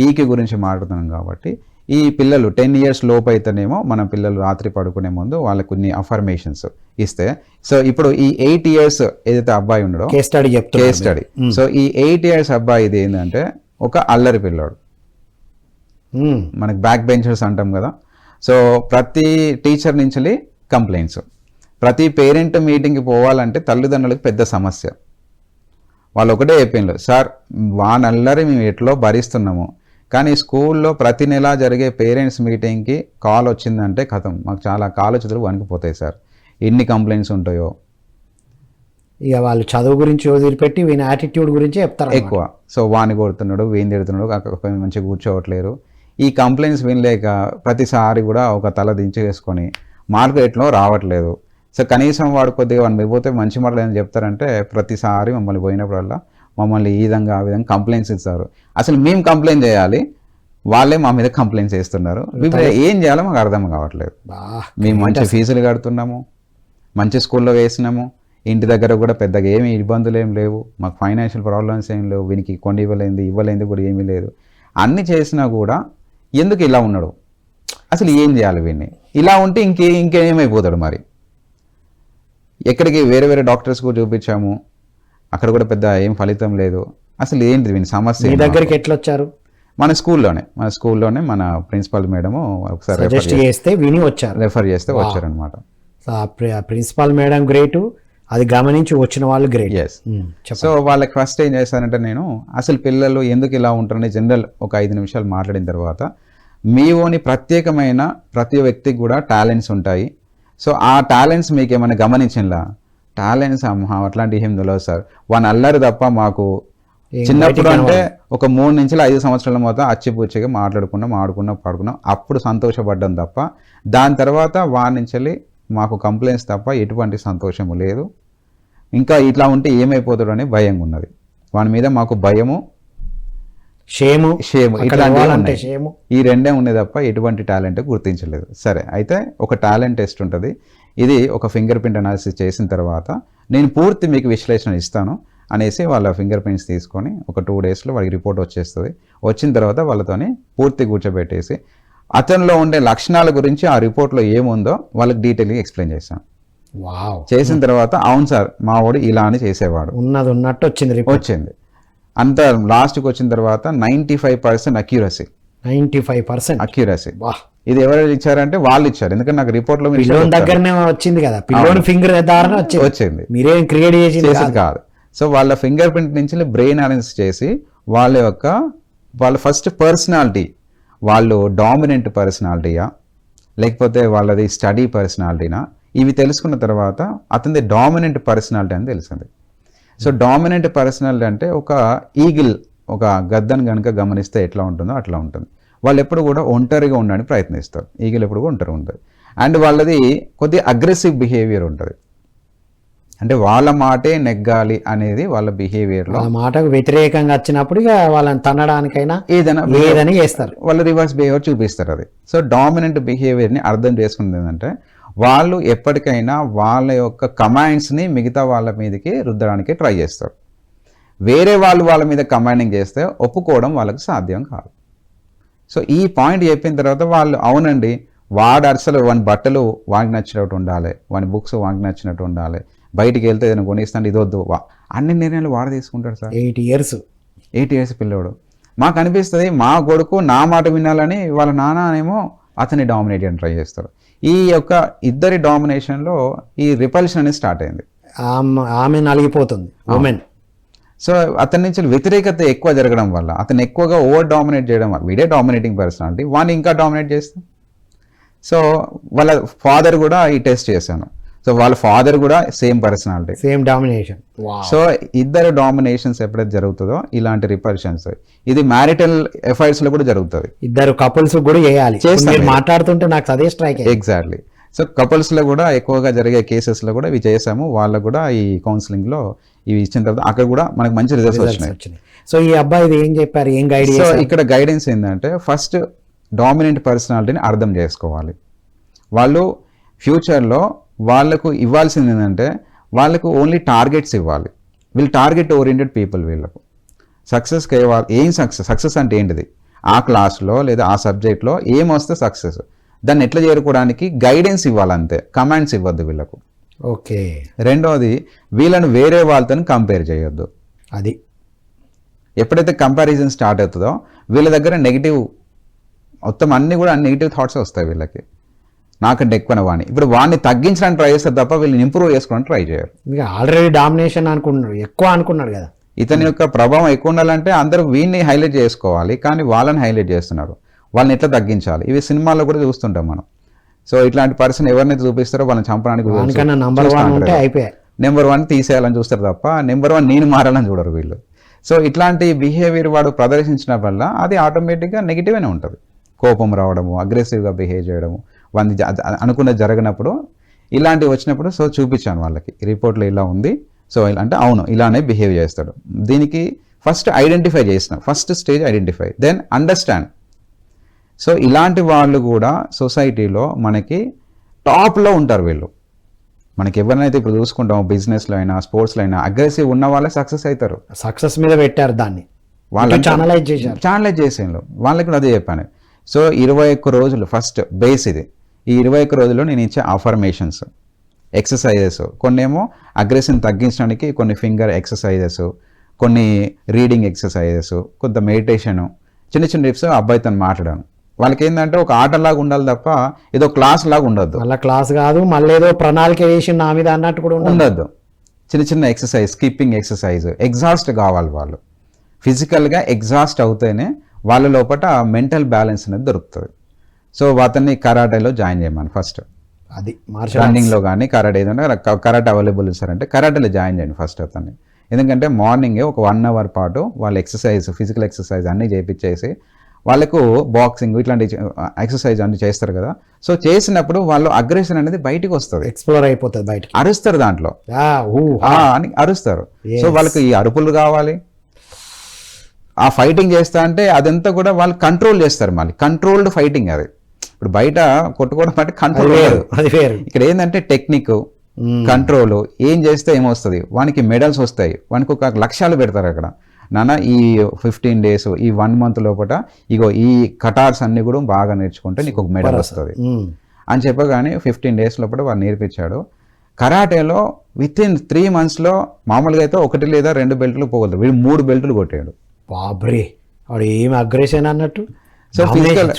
Speaker 2: ఈక్యూ గురించి మాట్లాడుతున్నాం కాబట్టి ఈ పిల్లలు 10 years లోపు అయితేనేమో మన పిల్లలు రాత్రి పడుకునే ముందు వాళ్ళకు కొన్ని అఫర్మేషన్స్ ఇస్తే, సో ఇప్పుడు ఈ 8 years ఏదైతే అబ్బాయి ఉన్నాడో కేస్ స్టడీ, సో ఈ 8 years అబ్బాయి ఇది ఏంటంటే ఒక అల్లరి పిల్లాడు. మనకి బ్యాక్ బెంచర్స్ అంటాం కదా. సో ప్రతి టీచర్ నుంచి కంప్లైంట్స్, ప్రతి పేరెంట్ మీటింగ్కి పోవాలంటే తల్లిదండ్రులకు పెద్ద సమస్య. వాళ్ళు ఒకటే చెప్పిండ్రు, సార్ వానల్లరి మేము ఎట్లో భరిస్తున్నాము, కానీ స్కూల్లో ప్రతి నెల జరిగే పేరెంట్స్ మీటింగ్కి కాల్ వచ్చిందంటే కథం, మాకు చాలా కాలు చేతులు వణికిపోతాయి సార్, ఎన్ని కంప్లైంట్స్ ఉంటాయో.
Speaker 1: ఇక వాళ్ళు చదువు గురించి వదిలిపెట్టి వీని యాటిట్యూడ్ గురించి చెప్తారు
Speaker 2: ఎక్కువ. సో వాని కొడుతున్నాడు, వీని తిడుతున్నాడు, అక్కడ మంచిగా కూర్చోవట్లేరు. ఈ కంప్లైంట్స్ వినలేక ప్రతిసారి కూడా ఒక తల దించేసుకొని మార్కెట్లో రావట్లేదు. సో కనీసం వాడు కొద్దిగా వాడిని మిగిపోతే మంచి మాటలు ఏమైనా చెప్తారంటే ప్రతిసారి మమ్మల్ని పోయినప్పుడల్లా మమ్మల్ని ఈ విధంగా ఆ విధంగా కంప్లైంట్స్ ఇస్తారు. అసలు మేము కంప్లైంట్ చేయాలి, వాళ్ళే మా మీద కంప్లైంట్స్ చేస్తున్నారు. ఏం చేయాలో మాకు అర్థం కావట్లేదు. మేము మంచి ఫీజులు కడుతున్నాము, మంచి స్కూల్లో వేసినాము, ఇంటి దగ్గర కూడా పెద్దగా ఏమి ఇబ్బందులు ఏం లేవు, మాకు ఫైనాన్షియల్ ప్రాబ్లమ్స్ ఏం లేవు, వీనికి కొన్ని ఇవ్వలేంది కూడా ఏమీ లేదు. అన్ని చేసినా కూడా ఎందుకు ఇలా ఉన్నాడు, అసలు ఏం చేయాలి వీడిని? ఇలా ఉంటే ఇంకేమైపోతాడు మరి? ఎక్కడికి వేరే వేరే డాక్టర్స్ కూడా చూపించాము, అక్కడ కూడా పెద్ద ఏం ఫలితం లేదు. అసలు ఏంటి వీని సమస్య?
Speaker 1: మీ దగ్గరికి ఎట్లా వచ్చారు?
Speaker 2: మన స్కూల్లోనే మన ప్రిన్సిపల్ మేడము ఒకసారి రెఫర్ చేస్తే వచ్చారనమాట.
Speaker 1: ప్రిన్సిపల్ మేడం గ్రేటు, అది గమనించి వచ్చిన వాళ్ళు గ్రేట్.
Speaker 2: సో వాళ్ళకి ఫస్ట్ ఏం చేస్తానంటే నేను అసలు పిల్లలు ఎందుకు ఇలా ఉంటారని జనరల్ ఒక 5 నిమిషాలు మాట్లాడిన తర్వాత, మీలోని ప్రత్యేకమైన ప్రతి వ్యక్తికి కూడా టాలెంట్స్ ఉంటాయి. సో ఆ టాలెంట్స్ మీకు ఏమైనా గమనించినలా? టాలెంట్స్ అట్లాంటివి ఏం తెలియదు సార్, వాని అల్లరి తప్ప మాకు చిన్నప్పుడు అంటే ఒక 3 నుంచి 5 సంవత్సరాల మొత్తం అచ్చిపుచ్చిగా పాడుకున్నాం, అప్పుడు సంతోషపడ్డం తప్ప దాని తర్వాత వాని నుంచి మాకు కంప్లైంట్స్ తప్ప ఎటువంటి సంతోషము లేదు. ఇంకా ఇట్లా ఉంటే ఏమైపోతాడు అని భయంగా ఉన్నది. వాని మీద మాకు భయము, షేము ఈ రెండే ఉన్నాయి తప్ప ఎటువంటి టాలెంట్ గుర్తించలేదు. సరే, అయితే ఒక టాలెంట్ టెస్ట్ ఉంటుంది. ఇది ఒక ఫింగర్ ప్రింట్ అనాలిసిస్ చేసిన తర్వాత నేను పూర్తి మీకు విశ్లేషణ ఇస్తాను అనేసి వాళ్ళ ఫింగర్ ప్రింట్స్ తీసుకొని ఒక 2 daysలో వాళ్ళకి రిపోర్ట్ వచ్చేస్తుంది. వచ్చిన తర్వాత వాళ్ళతోని పూర్తి కూర్చోబెట్టేసి అతనిలో ఉండే లక్షణాల గురించి ఆ రిపోర్ట్లో ఏముందో వాళ్ళకి డీటెయిల్గా ఎక్స్ప్లెయిన్ చేశాను. చేసిన తర్వాత అవును సార్ మా వాడు ఇలా అని చేసేవాడు,
Speaker 1: ఉన్నది ఉన్నట్టు వచ్చింది.
Speaker 2: అంత లాస్ట్కి వచ్చిన తర్వాత 95% అక్యూరసీ.
Speaker 1: 95%
Speaker 2: అక్యూరసీ. ఇది ఎవరు ఇచ్చారంటే వాళ్ళు ఇచ్చారు, ఎందుకంటే నాకు రిపోర్ట్లో
Speaker 1: దగ్గరనే వచ్చింది కదా, పిల్లోని ఫింగర్
Speaker 2: వచ్చింది,
Speaker 1: మీరేం క్రియేట్ చేసేది
Speaker 2: కాదు. సో వాళ్ళ ఫింగర్ ప్రింట్ నుంచి బ్రెయిన్ అనాలిసిస్ చేసి వాళ్ళ ఫస్ట్ పర్సనాలిటీ, వాళ్ళు డామినెంట్ పర్సనాలిటీయా లేకపోతే వాళ్ళది స్టడీ పర్సనాలిటీనా, ఇవి తెలుసుకున్న తర్వాత అతనిది డామినెంట్ పర్సనాలిటీ అని తెలిసింది. సో డామినెంట్ పర్సనాలిటీ అంటే ఒక ఈగిల్, ఒక గద్దను కనుక గమనిస్తే ఎట్లా ఉంటుందో అట్లా ఉంటుంది. వాళ్ళు ఎప్పుడు కూడా ఒంటరిగా ఉండడానికి ప్రయత్నిస్తారు, ఈగిల్ ఎప్పుడు కూడా ఒంటరిగా ఉంటుంది. అండ్ వాళ్ళది కొద్దిగా అగ్రెసివ్ బిహేవియర్ ఉంటుంది, అంటే వాళ్ళ మాటే నెగ్గాలి అనేది వాళ్ళ బిహేవియర్లో.
Speaker 1: మాటకు వ్యతిరేకంగా వచ్చినప్పుడు వాళ్ళని తన్నడానికైనా ఏదైనా చేస్తారు,
Speaker 2: వాళ్ళు రివర్స్ బిహేవియర్ చూపిస్తారు. అది సో డామినెంట్ బిహేవియర్ని అర్థం చేసుకునేది ఏంటంటే వాళ్ళు ఎప్పటికైనా వాళ్ళ యొక్క కమాండ్స్ని మిగతా వాళ్ళ మీదకి రుద్దడానికి ట్రై చేస్తారు. వేరే వాళ్ళు వాళ్ళ మీద కమాండింగ్ చేస్తే ఒప్పుకోవడం వాళ్ళకి సాధ్యం కాదు. సో ఈ పాయింట్ చెప్పిన తర్వాత వాళ్ళు అవునండి, వాడు అసలు వాని బట్టలు వానికి నచ్చినట్టు ఉండాలి, వాని బుక్స్ వానికి నచ్చినట్టు ఉండాలి, బయటికి వెళ్తే ఏదైనా కొనిస్తాను ఇది వద్దు, అన్ని నిర్ణయాలు వాడు తీసుకుంటాడు సార్.
Speaker 1: 8 years
Speaker 2: 8 years పిల్లోడు. మాకు అనిపిస్తుంది మా కొడుకు నా మాట వినాలని వాళ్ళ నాన్ననేమో అతన్ని డామినేట్ చేయడానికి ట్రై చేస్తారు. ఈ యొక్క ఇద్దరి డామినేషన్లో ఈ రిపల్షన్ అనేది స్టార్ట్ అయింది.
Speaker 1: ఆమె నలిగిపోతుంది ఉమెన్.
Speaker 2: సో అతని నుంచి వ్యతిరేకత ఎక్కువ జరగడం వల్ల, అతను ఎక్కువగా ఓవర్ డామినేట్ చేయడం వల్ల, వీడే డామినేటింగ్ పర్సనాలిటీ, వాడిని ఇంకా డామినేట్ చేస్తాం. సో వాళ్ళ ఫాదర్ కూడా ఈ టెస్ట్ చేశాను. సో వాళ్ళ ఫాదర్ కూడా same personality,
Speaker 1: same domination.
Speaker 2: So ఇద్దరు డామినేషన్స్ ఎప్పుడైతే జరుగుతుందో ఇలాంటి రిపల్షన్స్, ఇది మ్యారిటల్ అఫైర్స్ లో కూడా జరుగుతుంది.
Speaker 1: ఇద్దరు కపుల్స్ కూడా చేయాలి. మాట్లాడుతుంటే నాకు అదే స్ట్రైక్.
Speaker 2: ఎగ్జాక్ట్లీ. సో కపుల్స్ లో కూడా ఎక్కువగా జరిగే కేసెస్ లో కూడా ఇవి చేసాము. వాళ్ళకు కూడా ఈ కౌన్సిలింగ్ లో ఇవి ఇచ్చిన తర్వాత అక్కడ కూడా మనకు మంచి రిజల్ట్స్ వచ్చినాయి.
Speaker 1: సో ఈ అబ్బాయి ఏం చెప్పారు, ఏం గైడ్?
Speaker 2: సో ఇక్కడ గైడెన్స్ ఏంటంటే ఫస్ట్ డామినెంట్ పర్సనాలిటీని అర్థం చేసుకోవాలి. వాళ్ళు ఫ్యూచర్లో వాళ్ళకు ఇవ్వాల్సింది ఏంటంటే వాళ్ళకు ఓన్లీ టార్గెట్స్ ఇవ్వాలి. వీళ్ళు టార్గెట్ ఓరియంటెడ్ పీపుల్. వీళ్ళకు సక్సెస్కి ఏం సక్సెస్ అంటే ఏంటిది, ఆ క్లాస్లో లేదా ఆ సబ్జెక్ట్లో ఏం వస్తే సక్సెస్, దాన్ని ఎట్లా చేరుకోవడానికి గైడెన్స్ ఇవ్వాలంతే, కమాండ్స్ ఇవ్వద్దు వీళ్ళకు.
Speaker 1: ఓకే.
Speaker 2: రెండోది, వీళ్ళను వేరే వాళ్ళతో కంపేర్ చేయొద్దు.
Speaker 1: అది
Speaker 2: ఎప్పుడైతే కంపారిజన్ స్టార్ట్ అవుతుందో వీళ్ళ దగ్గర నెగిటివ్ మొత్తం అన్ని కూడా నెగిటివ్ థాట్స్ వస్తాయి వీళ్ళకి. నాకంటే ఎక్కువ వాడిని, ఇప్పుడు వాడిని తగ్గించడానికి ట్రై చేస్తారు తప్ప వీళ్ళని ఇంప్రూవ్ చేసుకోవడానికి ట్రై చేయరు.
Speaker 1: ఆల్రెడీ డామినేషన్ అనుకున్నాడు, ఎక్కువ అనుకున్నాడు కదా.
Speaker 2: ఇతని యొక్క ప్రభావం ఎక్కువ ఉండాలంటే అందరూ వీడిని హైలైట్ చేసుకోవాలి, కానీ వాళ్ళని హైలైట్ చేస్తున్నారు. వాళ్ళని ఎట్లా తగ్గించాలి, ఇవి సినిమాల్లో కూడా చూస్తుంటాం మనం. సో ఇట్లాంటి పర్సన్ ఎవరినైతే చూపిస్తారో వాళ్ళని చంపడానికి నెంబర్ 1 తీసేయాలని చూస్తారు తప్ప నెంబర్ 1 నేను మారాలని చూడరు వీళ్ళు. సో ఇట్లాంటి బిహేవియర్ వాడు ప్రదర్శించిన వల్ల అది ఆటోమేటిక్గా నెగిటివ్గానే ఉంటుంది. కోపం రావడము, అగ్రెసివ్గా బిహేవ్ చేయడము, వాళ్ళని అనుకున్నది జరగనప్పుడు ఇలాంటివి వచ్చినప్పుడు సో చూపించాను వాళ్ళకి, రిపోర్ట్లో ఇలా ఉంది. సో ఇలా అంటే అవును ఇలానే బిహేవ్ చేస్తాడు. దీనికి ఫస్ట్ ఐడెంటిఫై చేసిన, first stage identify, then understand. So ఇలాంటి వాళ్ళు కూడా సొసైటీలో మనకి టాప్లో ఉంటారు వీళ్ళు. మనకి ఎవరినైతే ఇప్పుడు చూసుకుంటాం బిజినెస్లో అయినా స్పోర్ట్స్లో అయినా అగ్రెసివ్ ఉన్న వాళ్ళే సక్సెస్ అవుతారు.
Speaker 1: సక్సెస్ మీద పెట్టారు దాన్ని, వాళ్ళు ఛానలైజ్ చేసేయంలో వాళ్ళకి కూడా అదే చెప్పాను. సో 21 రోజులు ఫస్ట్ బేస్ ఇది. ఈ 21 రోజుల్లో నేను ఇచ్చే అఫర్మేషన్స్, ఎక్సర్సైజెస్, కొన్ని ఏమో అగ్రెషన్ తగ్గించడానికి కొన్ని ఫింగర్ ఎక్సర్సైజెస్, కొన్ని రీడింగ్ ఎక్సర్సైజెస్, కొంత మెడిటేషను, చిన్న చిన్న టిప్స్ అబ్బాయితో మాట్లాడాను. వాళ్ళకి ఏంటంటే ఒక ఆటలాగా ఉండాలి తప్ప ఏదో క్లాస్ లాగా ఉండొద్దు. అలా క్లాస్ కాదు, మళ్ళీ ఏదో ప్రణాళిక వేసి నా మీద అన్నట్టు కూడా
Speaker 2: ఉండొద్దు. చిన్న చిన్న ఎక్సర్సైజ్, స్కిప్పింగ్ ఎక్సర్సైజ్, ఎగ్జాస్ట్ కావాలి వాళ్ళు. ఫిజికల్గా ఎగ్జాస్ట్ అవుతేనే వాళ్ళ లోపల మెంటల్ బ్యాలెన్స్ అనేది దొరుకుతుంది. సో అతన్ని కరాటేలో జాయిన్ చేయమని ఫస్ట్,
Speaker 1: అది
Speaker 2: రన్నింగ్లో కానీ కరాటే ఏదైనా కరాటే అవైలబుల్ ఇస్తారంటే కరాటేలో జాయిన్ చేయండి ఫస్ట్ అతన్ని. ఎందుకంటే మార్నింగే ఒక 1 hour పాటు వాళ్ళు ఎక్సర్సైజ్, ఫిజికల్ ఎక్సర్సైజ్ అన్నీ చేయించేసి వాళ్ళకు బాక్సింగ్ ఇట్లాంటి ఎక్సర్సైజ్ అన్ని చేస్తారు కదా. సో చేసినప్పుడు వాళ్ళు అగ్రెషన్ అనేది బయటకు వస్తుంది,
Speaker 1: ఎక్స్ప్లోర్ అయిపోతుంది, బయట
Speaker 2: అరుస్తారు, దాంట్లో అని అరుస్తారు. సో వాళ్ళకి ఈ అరుపులు కావాలి, ఆ ఫైటింగ్ చేస్తా అంటే అదంతా కూడా వాళ్ళు కంట్రోల్ చేస్తారు. మళ్ళీ కంట్రోల్డ్ ఫైటింగ్ అది. ఇప్పుడు బయట కొట్టుకోవడం అంటే కంట్రోల్ లేదు, ఇక్కడ ఏంటంటే టెక్నిక్, కంట్రోల్. ఏం చేస్తే ఏమొస్తుంది, వానికి మెడల్స్ వస్తాయి, వానికి ఒక లక్ష్యాలు పెడతారు అక్కడ. నాన్న ఈ 15 days, ఈ 1 month లోపల ఇగో ఈ కటార్స్ అన్ని కూడా బాగా నేర్చుకుంటే నీకు ఒక మెడల్ వస్తుంది అని చెప్పగానే 15 days లోపల వాడు నేర్పించాడు. కరాటేలో వితిన్ 3 monthsలో మామూలుగా అయితే 1 లేదా 2 belts పోగలరు, వీడు 3 belts కొట్టాడు.
Speaker 1: బాబ్రే, వాడు ఏం అగ్రెషన్ అన్నట్టు.
Speaker 2: సో ఫిజికల్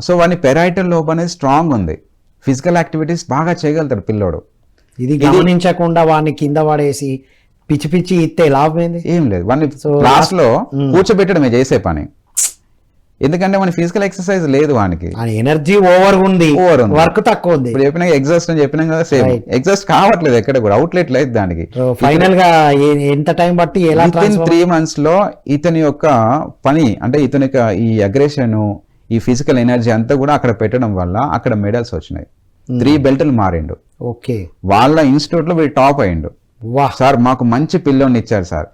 Speaker 2: సో వాడిని పెరైటల్ లోబ్ అనేది స్ట్రాంగ్ ఉంది, ఫిజికల్ యాక్టివిటీస్ బాగా చేయగలుగుతాడు పిల్లోడు.
Speaker 1: ఇది గమనించకుండా వాడిని కింద పడేసి పిచ్చి పిచ్చి ఇస్తే లాభం ఏంది,
Speaker 2: ఏం లేదు. వాడిని క్లాస్ లో కూర్చోబెట్టడమే చేసే పని. ఎందుకంటే మన ఫిజికల్ ఎక్సర్సైజ్ లేదు, వానికి
Speaker 1: ఎనర్జీ ఓవర్ ఉంది, వర్క్ తక్కువ ఉంది.
Speaker 2: ఇప్పుడు చెప్పినా ఎగ్జాస్ట్ అని చెప్పినా కదా, సేమ్ ఎగ్జాస్ట్ కావట్లేదు ఎక్కడ కూడా, అవుట్లెట్ లేదు దానికి.
Speaker 1: ఫైనల్ గా ఎంత టైం బట్టి ఎలా
Speaker 2: 3 months లో ఇతని యొక్క పని అంటే ఇతని యొక్క ఈ అగ్రెషన్, ఈ ఫిజికల్ ఎనర్జీ అంతా కూడా అక్కడ పెట్టడం వల్ల అక్కడ మెడల్స్ వచ్చినాయి. 3 belts మారిండు.
Speaker 1: ఓకే,
Speaker 2: వాళ్ళ ఇన్స్టిట్యూట్ లో వీడు టాప్ అయ్యిండు. సార్ మాకు మంచి పిల్లోని ఇచ్చారు సార్.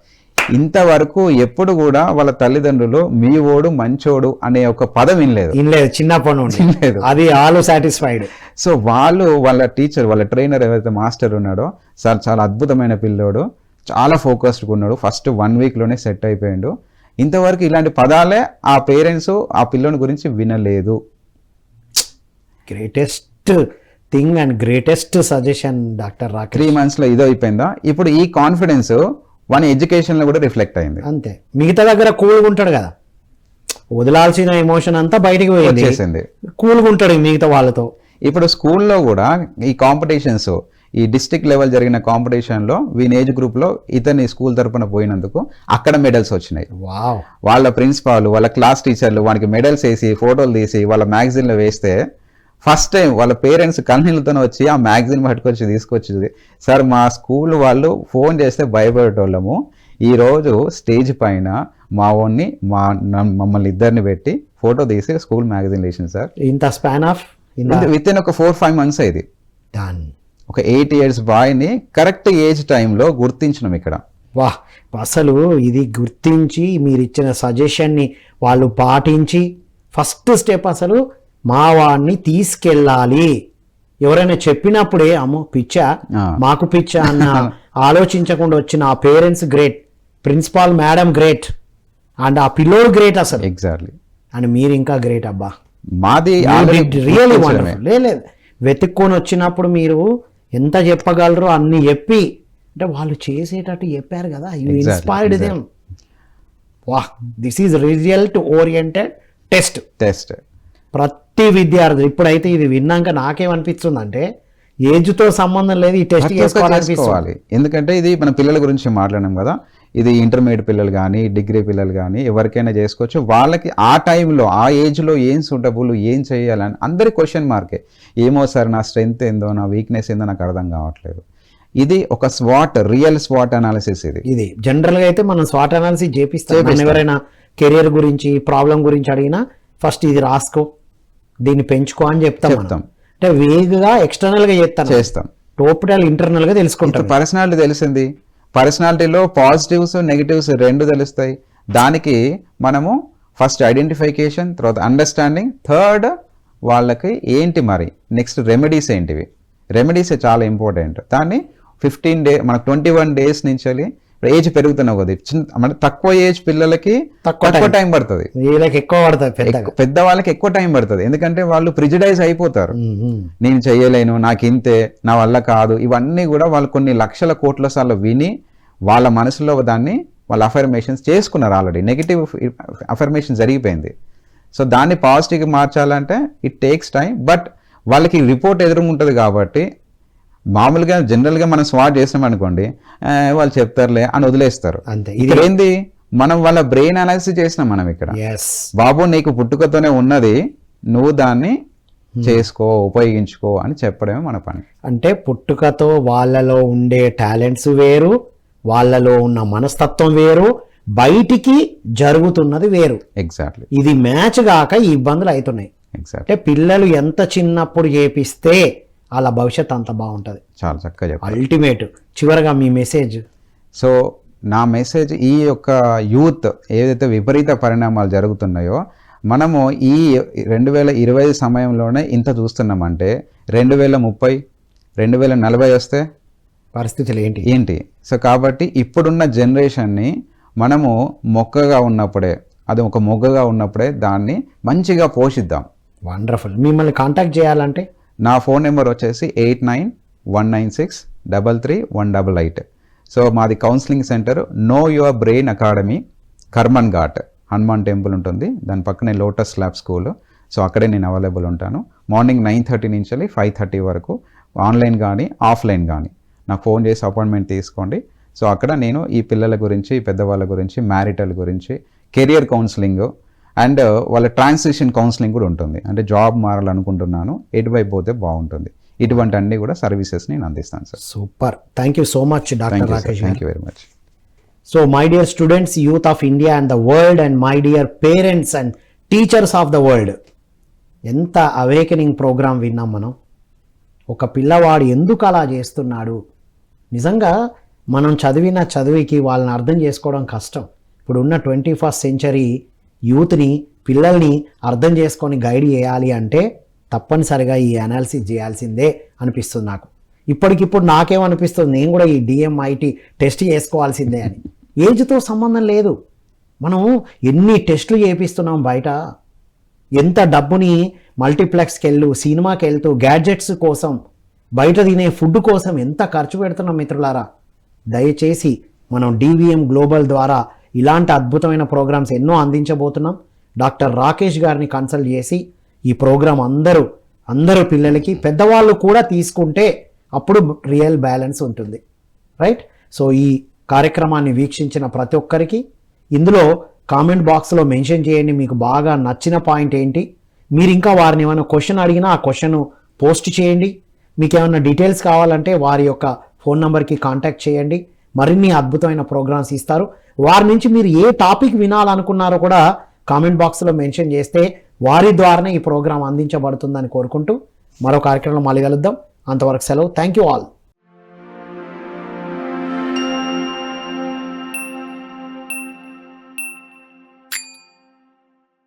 Speaker 2: ఇంతవరకు ఎప్పుడు కూడా వాళ్ళ తల్లిదండ్రులు మీ ఓడు మంచోడు అనే ఒక పదం వినలేదు,
Speaker 1: చిన్నప్పటి నుండి వినలేదు. అది ఆల్ సాటిస్ఫైడ్.
Speaker 2: సో వాళ్ళు వాళ్ళ టీచర్, వాళ్ళ ట్రైనర్ ఎవరైతే మాస్టర్ ఉన్నాడో, సార్ చాలా అద్భుతమైన పిల్లోడు, చాలా ఫోకస్డ్గా ఉన్నాడు, ఫస్ట్ 1 week లోనే సెట్ అయిపోయాడు. ఇంతవరకు ఇలాంటి పదాలే ఆ పేరెంట్స్ ఆ పిల్లోని గురించి వినలేదు.
Speaker 1: Greatest thing and greatest suggestion doctor Rakesh.
Speaker 2: 3 months లో ఇదో అయిపోయిందా. ఇప్పుడు ఈ కాన్ఫిడెన్స్ వాని ఎడ్యుకేషన్లో కూడా రిఫ్లెక్ట్ అయింది,
Speaker 1: అంతే. మిగతా దగ్గర కూల్గా ఉంటాడు కదా, వదిలాల్సిన ఎమోషన్ అంతా బయటికి
Speaker 2: వచ్చేసింది,
Speaker 1: కూల్గా ఉంటాడు మిగతా వాళ్ళతో.
Speaker 2: ఇప్పుడు స్కూల్లో కూడా ఈ కాంపిటీషన్స్, ఈ డిస్ట్రిక్ట్ లెవెల్ జరిగిన కాంపిటీషన్లో వీని ఏజ్ గ్రూప్లో ఇతని స్కూల్ తరపున పోయినందుకు అక్కడ మెడల్స్ వచ్చినాయి.
Speaker 1: వావ్.
Speaker 2: వాళ్ళ ప్రిన్సిపాల్, వాళ్ళ క్లాస్ టీచర్లు వానికి మెడల్స్ వేసి ఫోటోలు తీసి వాళ్ళ మ్యాగజైన్లో వేస్తే ఫస్ట్ టైం వాళ్ళ పేరెంట్స్ కన్నీళ్ళతో వచ్చి ఆ మ్యాగజైన్ పట్టుకొచ్చి తీసుకొచ్చి, సార్ మా స్కూల్ వాళ్ళు ఫోన్ చేస్తే భయపడేటోళ్ళము, ఈరోజు స్టేజ్ పైన మా ఓన్ని మమ్మల్ని ఇద్దరిని పెట్టి ఫోటో తీసి స్కూల్ మ్యాగజైన్ వేసింది సార్.
Speaker 1: ఇంత స్పాన్ ఆఫ్
Speaker 2: విత్ ఇన్ ఒక 4-5 months ఇది.
Speaker 1: డన్.
Speaker 2: ఒక 8 years బాయ్ని కరెక్ట్ ఏజ్ టైంలో గుర్తించినాం ఇక్కడ.
Speaker 1: వాహ్, అసలు ఇది గుర్తించి మీరు ఇచ్చిన సజెషన్ని వాళ్ళు పాటించి ఫస్ట్ స్టెప్ అసలు మా వాడిని తీసుకెళ్ళాలి. ఎవరైనా చెప్పినప్పుడే అమ్మో పిచ్చా, మాకు పిచ్చా అన్న ఆలోచించకుండా వచ్చిన ఆ parents great, principal madam great, and ఆ పిల్లోడు గ్రేట్ అసలు.
Speaker 2: ఎగ్జాక్ట్లీ.
Speaker 1: అండ్ మీరు ఇంకా గ్రేట్ అబ్బా,
Speaker 2: మాది
Speaker 1: రియల్లీ వండర్ఫుల్. లేదు, వెతుక్కొని వచ్చినప్పుడు మీరు ఎంత చెప్పగలరో అన్ని చెప్పి, అంటే వాళ్ళు చేసేటట్టు చెప్పారు కదా, యూ ఇన్స్పైర్డ్ దెమ్. వాహ్, this is result oriented test. ప్రతి విద్యార్థి ఇప్పుడైతే ఇది విన్నాక నాకేమనిపిస్తుంది అంటే ఏజ్తో సంబంధం లేదు, ఈ టెస్ట్ చేసుకోవాలి.
Speaker 2: ఎందుకంటే ఇది మన పిల్లల గురించి మాట్లాడినాం కదా, ఇది ఇంటర్మీడియట్ పిల్లలు కానీ డిగ్రీ పిల్లలు కానీ ఎవరికైనా చేసుకోవచ్చు. వాళ్ళకి ఆ టైంలో ఆ ఏజ్లో ఏం సూటబుల్, ఏం చేయాలని అందరి క్వశ్చన్ మార్కే. ఏమో సార్ నా స్ట్రెంగ్త్ ఏందో నా వీక్నెస్ ఏందో నాకు అర్థం కావట్లేదు. ఇది ఒక రియల్ స్వాట్ అనాలిసిస్.
Speaker 1: ఇది జనరల్గా అయితే మనం స్వాట్ అనాలిసిస్ చేపిస్తాం. ఎవరైనా కెరియర్ గురించి ప్రాబ్లం గురించి అడిగినా ఫస్ట్ ఇది రాసుకో, దీన్ని పెంచుకో అని చెప్తాం. అంటే వేగంగా ఎక్స్టర్నల్ గా చేస్తాం, టోటల్ ఇంటర్నల్ గా తెలుసుకుంటాం.
Speaker 2: పర్సనాలిటీ తెలిసింది, పర్సనాలిటీలో పాజిటివ్స్ నెగిటివ్స్ రెండు తెలుస్తాయి. దానికి మనము ఫస్ట్ ఐడెంటిఫికేషన్, తర్వాత అండర్స్టాండింగ్, థర్డ్ వాళ్ళకి ఏంటి మరి నెక్స్ట్ రెమెడీస్ ఏంటివి. రెమెడీస్ చాలా ఇంపార్టెంట్. దాన్ని 15 days మనకు 21 days నుంచి ఏజ్ పెరుగుతున్న కొద్ది అంటే తక్కువ ఏజ్ పిల్లలకి తక్కువ టైం పడుతుంది, పెద్ద వాళ్ళకి ఎక్కువ టైం పడుతుంది. ఎందుకంటే వాళ్ళు ప్రిజుడైజ్ అయిపోతారు, నేను చెయ్యలేను, నాకు ఇంతే, నా వల్ల కాదు. ఇవన్నీ కూడా వాళ్ళు కొన్ని లక్షల కోట్ల సార్లు విని వాళ్ళ మనసులో దాన్ని వాళ్ళ అఫర్మేషన్స్ చేసుకున్నారు. ఆల్రెడీ నెగిటివ్ అఫర్మేషన్ జరిగిపోయింది. సో దాన్ని పాజిటివ్గా మార్చాలంటే ఇట్ టేక్స్ టైం. బట్ వాళ్ళకి రిపోర్ట్ ఎదురుంటుంది కాబట్టి మామూలుగా జనరల్గా మనం స్వాట్ చేసాం అనుకోండి, వాళ్ళు చెప్తారులే అని వదిలేస్తారు. ఇక్కడ ఏంది, మనం వాళ్ళ బ్రెయిన్ అనాలిసిస్ చేసినాం మనం ఇక్కడ. బాబు నీకు పుట్టుకతోనే ఉన్నది, నువ్వు దాన్ని చేసుకో, ఉపయోగించుకో అని చెప్పడమే మన పని.
Speaker 1: అంటే పుట్టుకతో వాళ్ళలో ఉండే టాలెంట్స్ వేరు, వాళ్ళలో ఉన్న మనస్తత్వం వేరు, బయటికి జరుగుతున్నది వేరు.
Speaker 2: ఎగ్జాక్ట్లీ.
Speaker 1: ఇది మ్యాచ్ కాక ఈ ఇబ్బందులు అవుతున్నాయి. అంటే పిల్లలు ఎంత చిన్నప్పుడు చేపిస్తే వాళ్ళ భవిష్యత్ అంత బాగుంటుంది.
Speaker 2: చాలా చక్కగా చెప్పారు.
Speaker 1: అల్టిమేట్. చివరగా మీ మెసేజ్.
Speaker 2: సో నా మెసేజ్, ఈ యొక్క యూత్ ఏదైతే విపరీత పరిణామాలు జరుగుతున్నాయో, మనము ఈ 2020 సమయంలోనే ఇంత చూస్తున్నామంటే 2030, 2040 వస్తే
Speaker 1: పరిస్థితులు
Speaker 2: ఏంటి? సో కాబట్టి ఇప్పుడున్న జనరేషన్ని మనము మొక్కగా ఉన్నప్పుడే, అది ఒక మొగ్గగా ఉన్నప్పుడే దాన్ని మంచిగా పోషిద్దాం.
Speaker 1: వండర్ఫుల్. మిమ్మల్ని కాంటాక్ట్ చేయాలంటే
Speaker 2: నా ఫోన్ నెంబర్ వచ్చేసి 8919633188. సో మాది counselling centre know your brain academy, Karman Ghat, Hanuman temple ఉంటుంది, దాని పక్కనే లోటస్ ల్యాబ్ స్కూల్. సో అక్కడే నేను అవైలబుల్ ఉంటాను. మార్నింగ్ 9:30 నుంచి 5:30 వరకు, ఆన్లైన్ కానీ ఆఫ్లైన్ కానీ నాకు ఫోన్ చేసి అపాయింట్మెంట్ తీసుకోండి. సో అక్కడ నేను ఈ పిల్లల గురించి, పెద్దవాళ్ళ గురించి, మ్యారిటల్ గురించి, కెరియర్ కౌన్సిలింగ్ అండ్ వాళ్ళ ట్రాన్సిషన్ కౌన్సిలింగ్ కూడా ఉంటుంది. అంటే జాబ్ మారాలనుకుంటున్నాను, ఎటువైపు పోతే బాగుంటుంది, ఇటువంటి అన్ని కూడా సర్వీసెస్ నేను అందిస్తాను sir.
Speaker 1: Super. Thank you so much doctor Rakesh.
Speaker 2: Thank you very much.
Speaker 1: So my dear students, youth of India and the world, and my dear parents and teachers of the world, ఎంత awakening programme విన్నాం మనం. ఒక పిల్లవాడు ఎందుకు అలా చేస్తున్నాడు, నిజంగా మనం చదివిన చదువుకి వాళ్ళని అర్థం చేసుకోవడం కష్టం. ఇప్పుడున్న 21st century యూత్ని, పిల్లల్ని అర్థం చేసుకొని గైడ్ చేయాలి అంటే తప్పనిసరిగా ఈ అనాలిసిస్ చేయాల్సిందే అనిపిస్తుంది నాకు. ఇప్పటికిప్పుడు నాకేమనిపిస్తుంది, నేను కూడా ఈ డిఎంఐటి టెస్ట్ చేసుకోవాల్సిందే అని. ఏజ్తో సంబంధం లేదు. మనం ఎన్ని టెస్టులు చేపిస్తున్నాం బయట, ఎంత డబ్బుని మల్టీప్లెక్స్కి వెళ్ళు, సినిమాకి వెళ్తూ, గ్యాడ్జెట్స్ కోసం, బయట తినే ఫుడ్ కోసం ఎంత ఖర్చు పెడుతున్నాం మిత్రులారా. దయచేసి మనం డివిఎం గ్లోబల్ ద్వారా ఇలాంటి అద్భుతమైన ప్రోగ్రామ్స్ ఎన్నో అందించబోతున్నాం. డాక్టర్ రాకేష్ గారిని కన్సల్ట్ చేసి ఈ ప్రోగ్రాం అందరూ పిల్లలకి, పెద్దవాళ్ళు కూడా తీసుకుంటే అప్పుడు రియల్ బ్యాలెన్స్ ఉంటుంది. రైట్? సో ఈ కార్యక్రమాన్ని వీక్షించిన ప్రతి ఒక్కరికి ఇందులో కామెంట్ బాక్స్లో మెన్షన్ చేయండి మీకు బాగా నచ్చిన పాయింట్ ఏంటి. మీరు ఇంకా వారిని ఏమైనా క్వశ్చన్ అడిగినా ఆ క్వశ్చన్ పోస్ట్ చేయండి. మీకు ఏమైనా డీటెయిల్స్ కావాలంటే వారి యొక్క ఫోన్ నెంబర్కి కాంటాక్ట్ చేయండి. మరిన్ని అద్భుతమైన ప్రోగ్రామ్స్ ఇస్తారు. వారి నుంచి మీరు ఏ టాపిక్ వినాలనుకున్నారో కూడా కామెంట్ బాక్స్లో మెన్షన్ చేస్తే వారి ద్వారానే ఈ ప్రోగ్రాం అందించబడుతుందని కోరుకుంటూ మరో కార్యక్రమంలో మళ్ళీ కలుద్దాం. అంతవరకు సెలవు. Thank you all.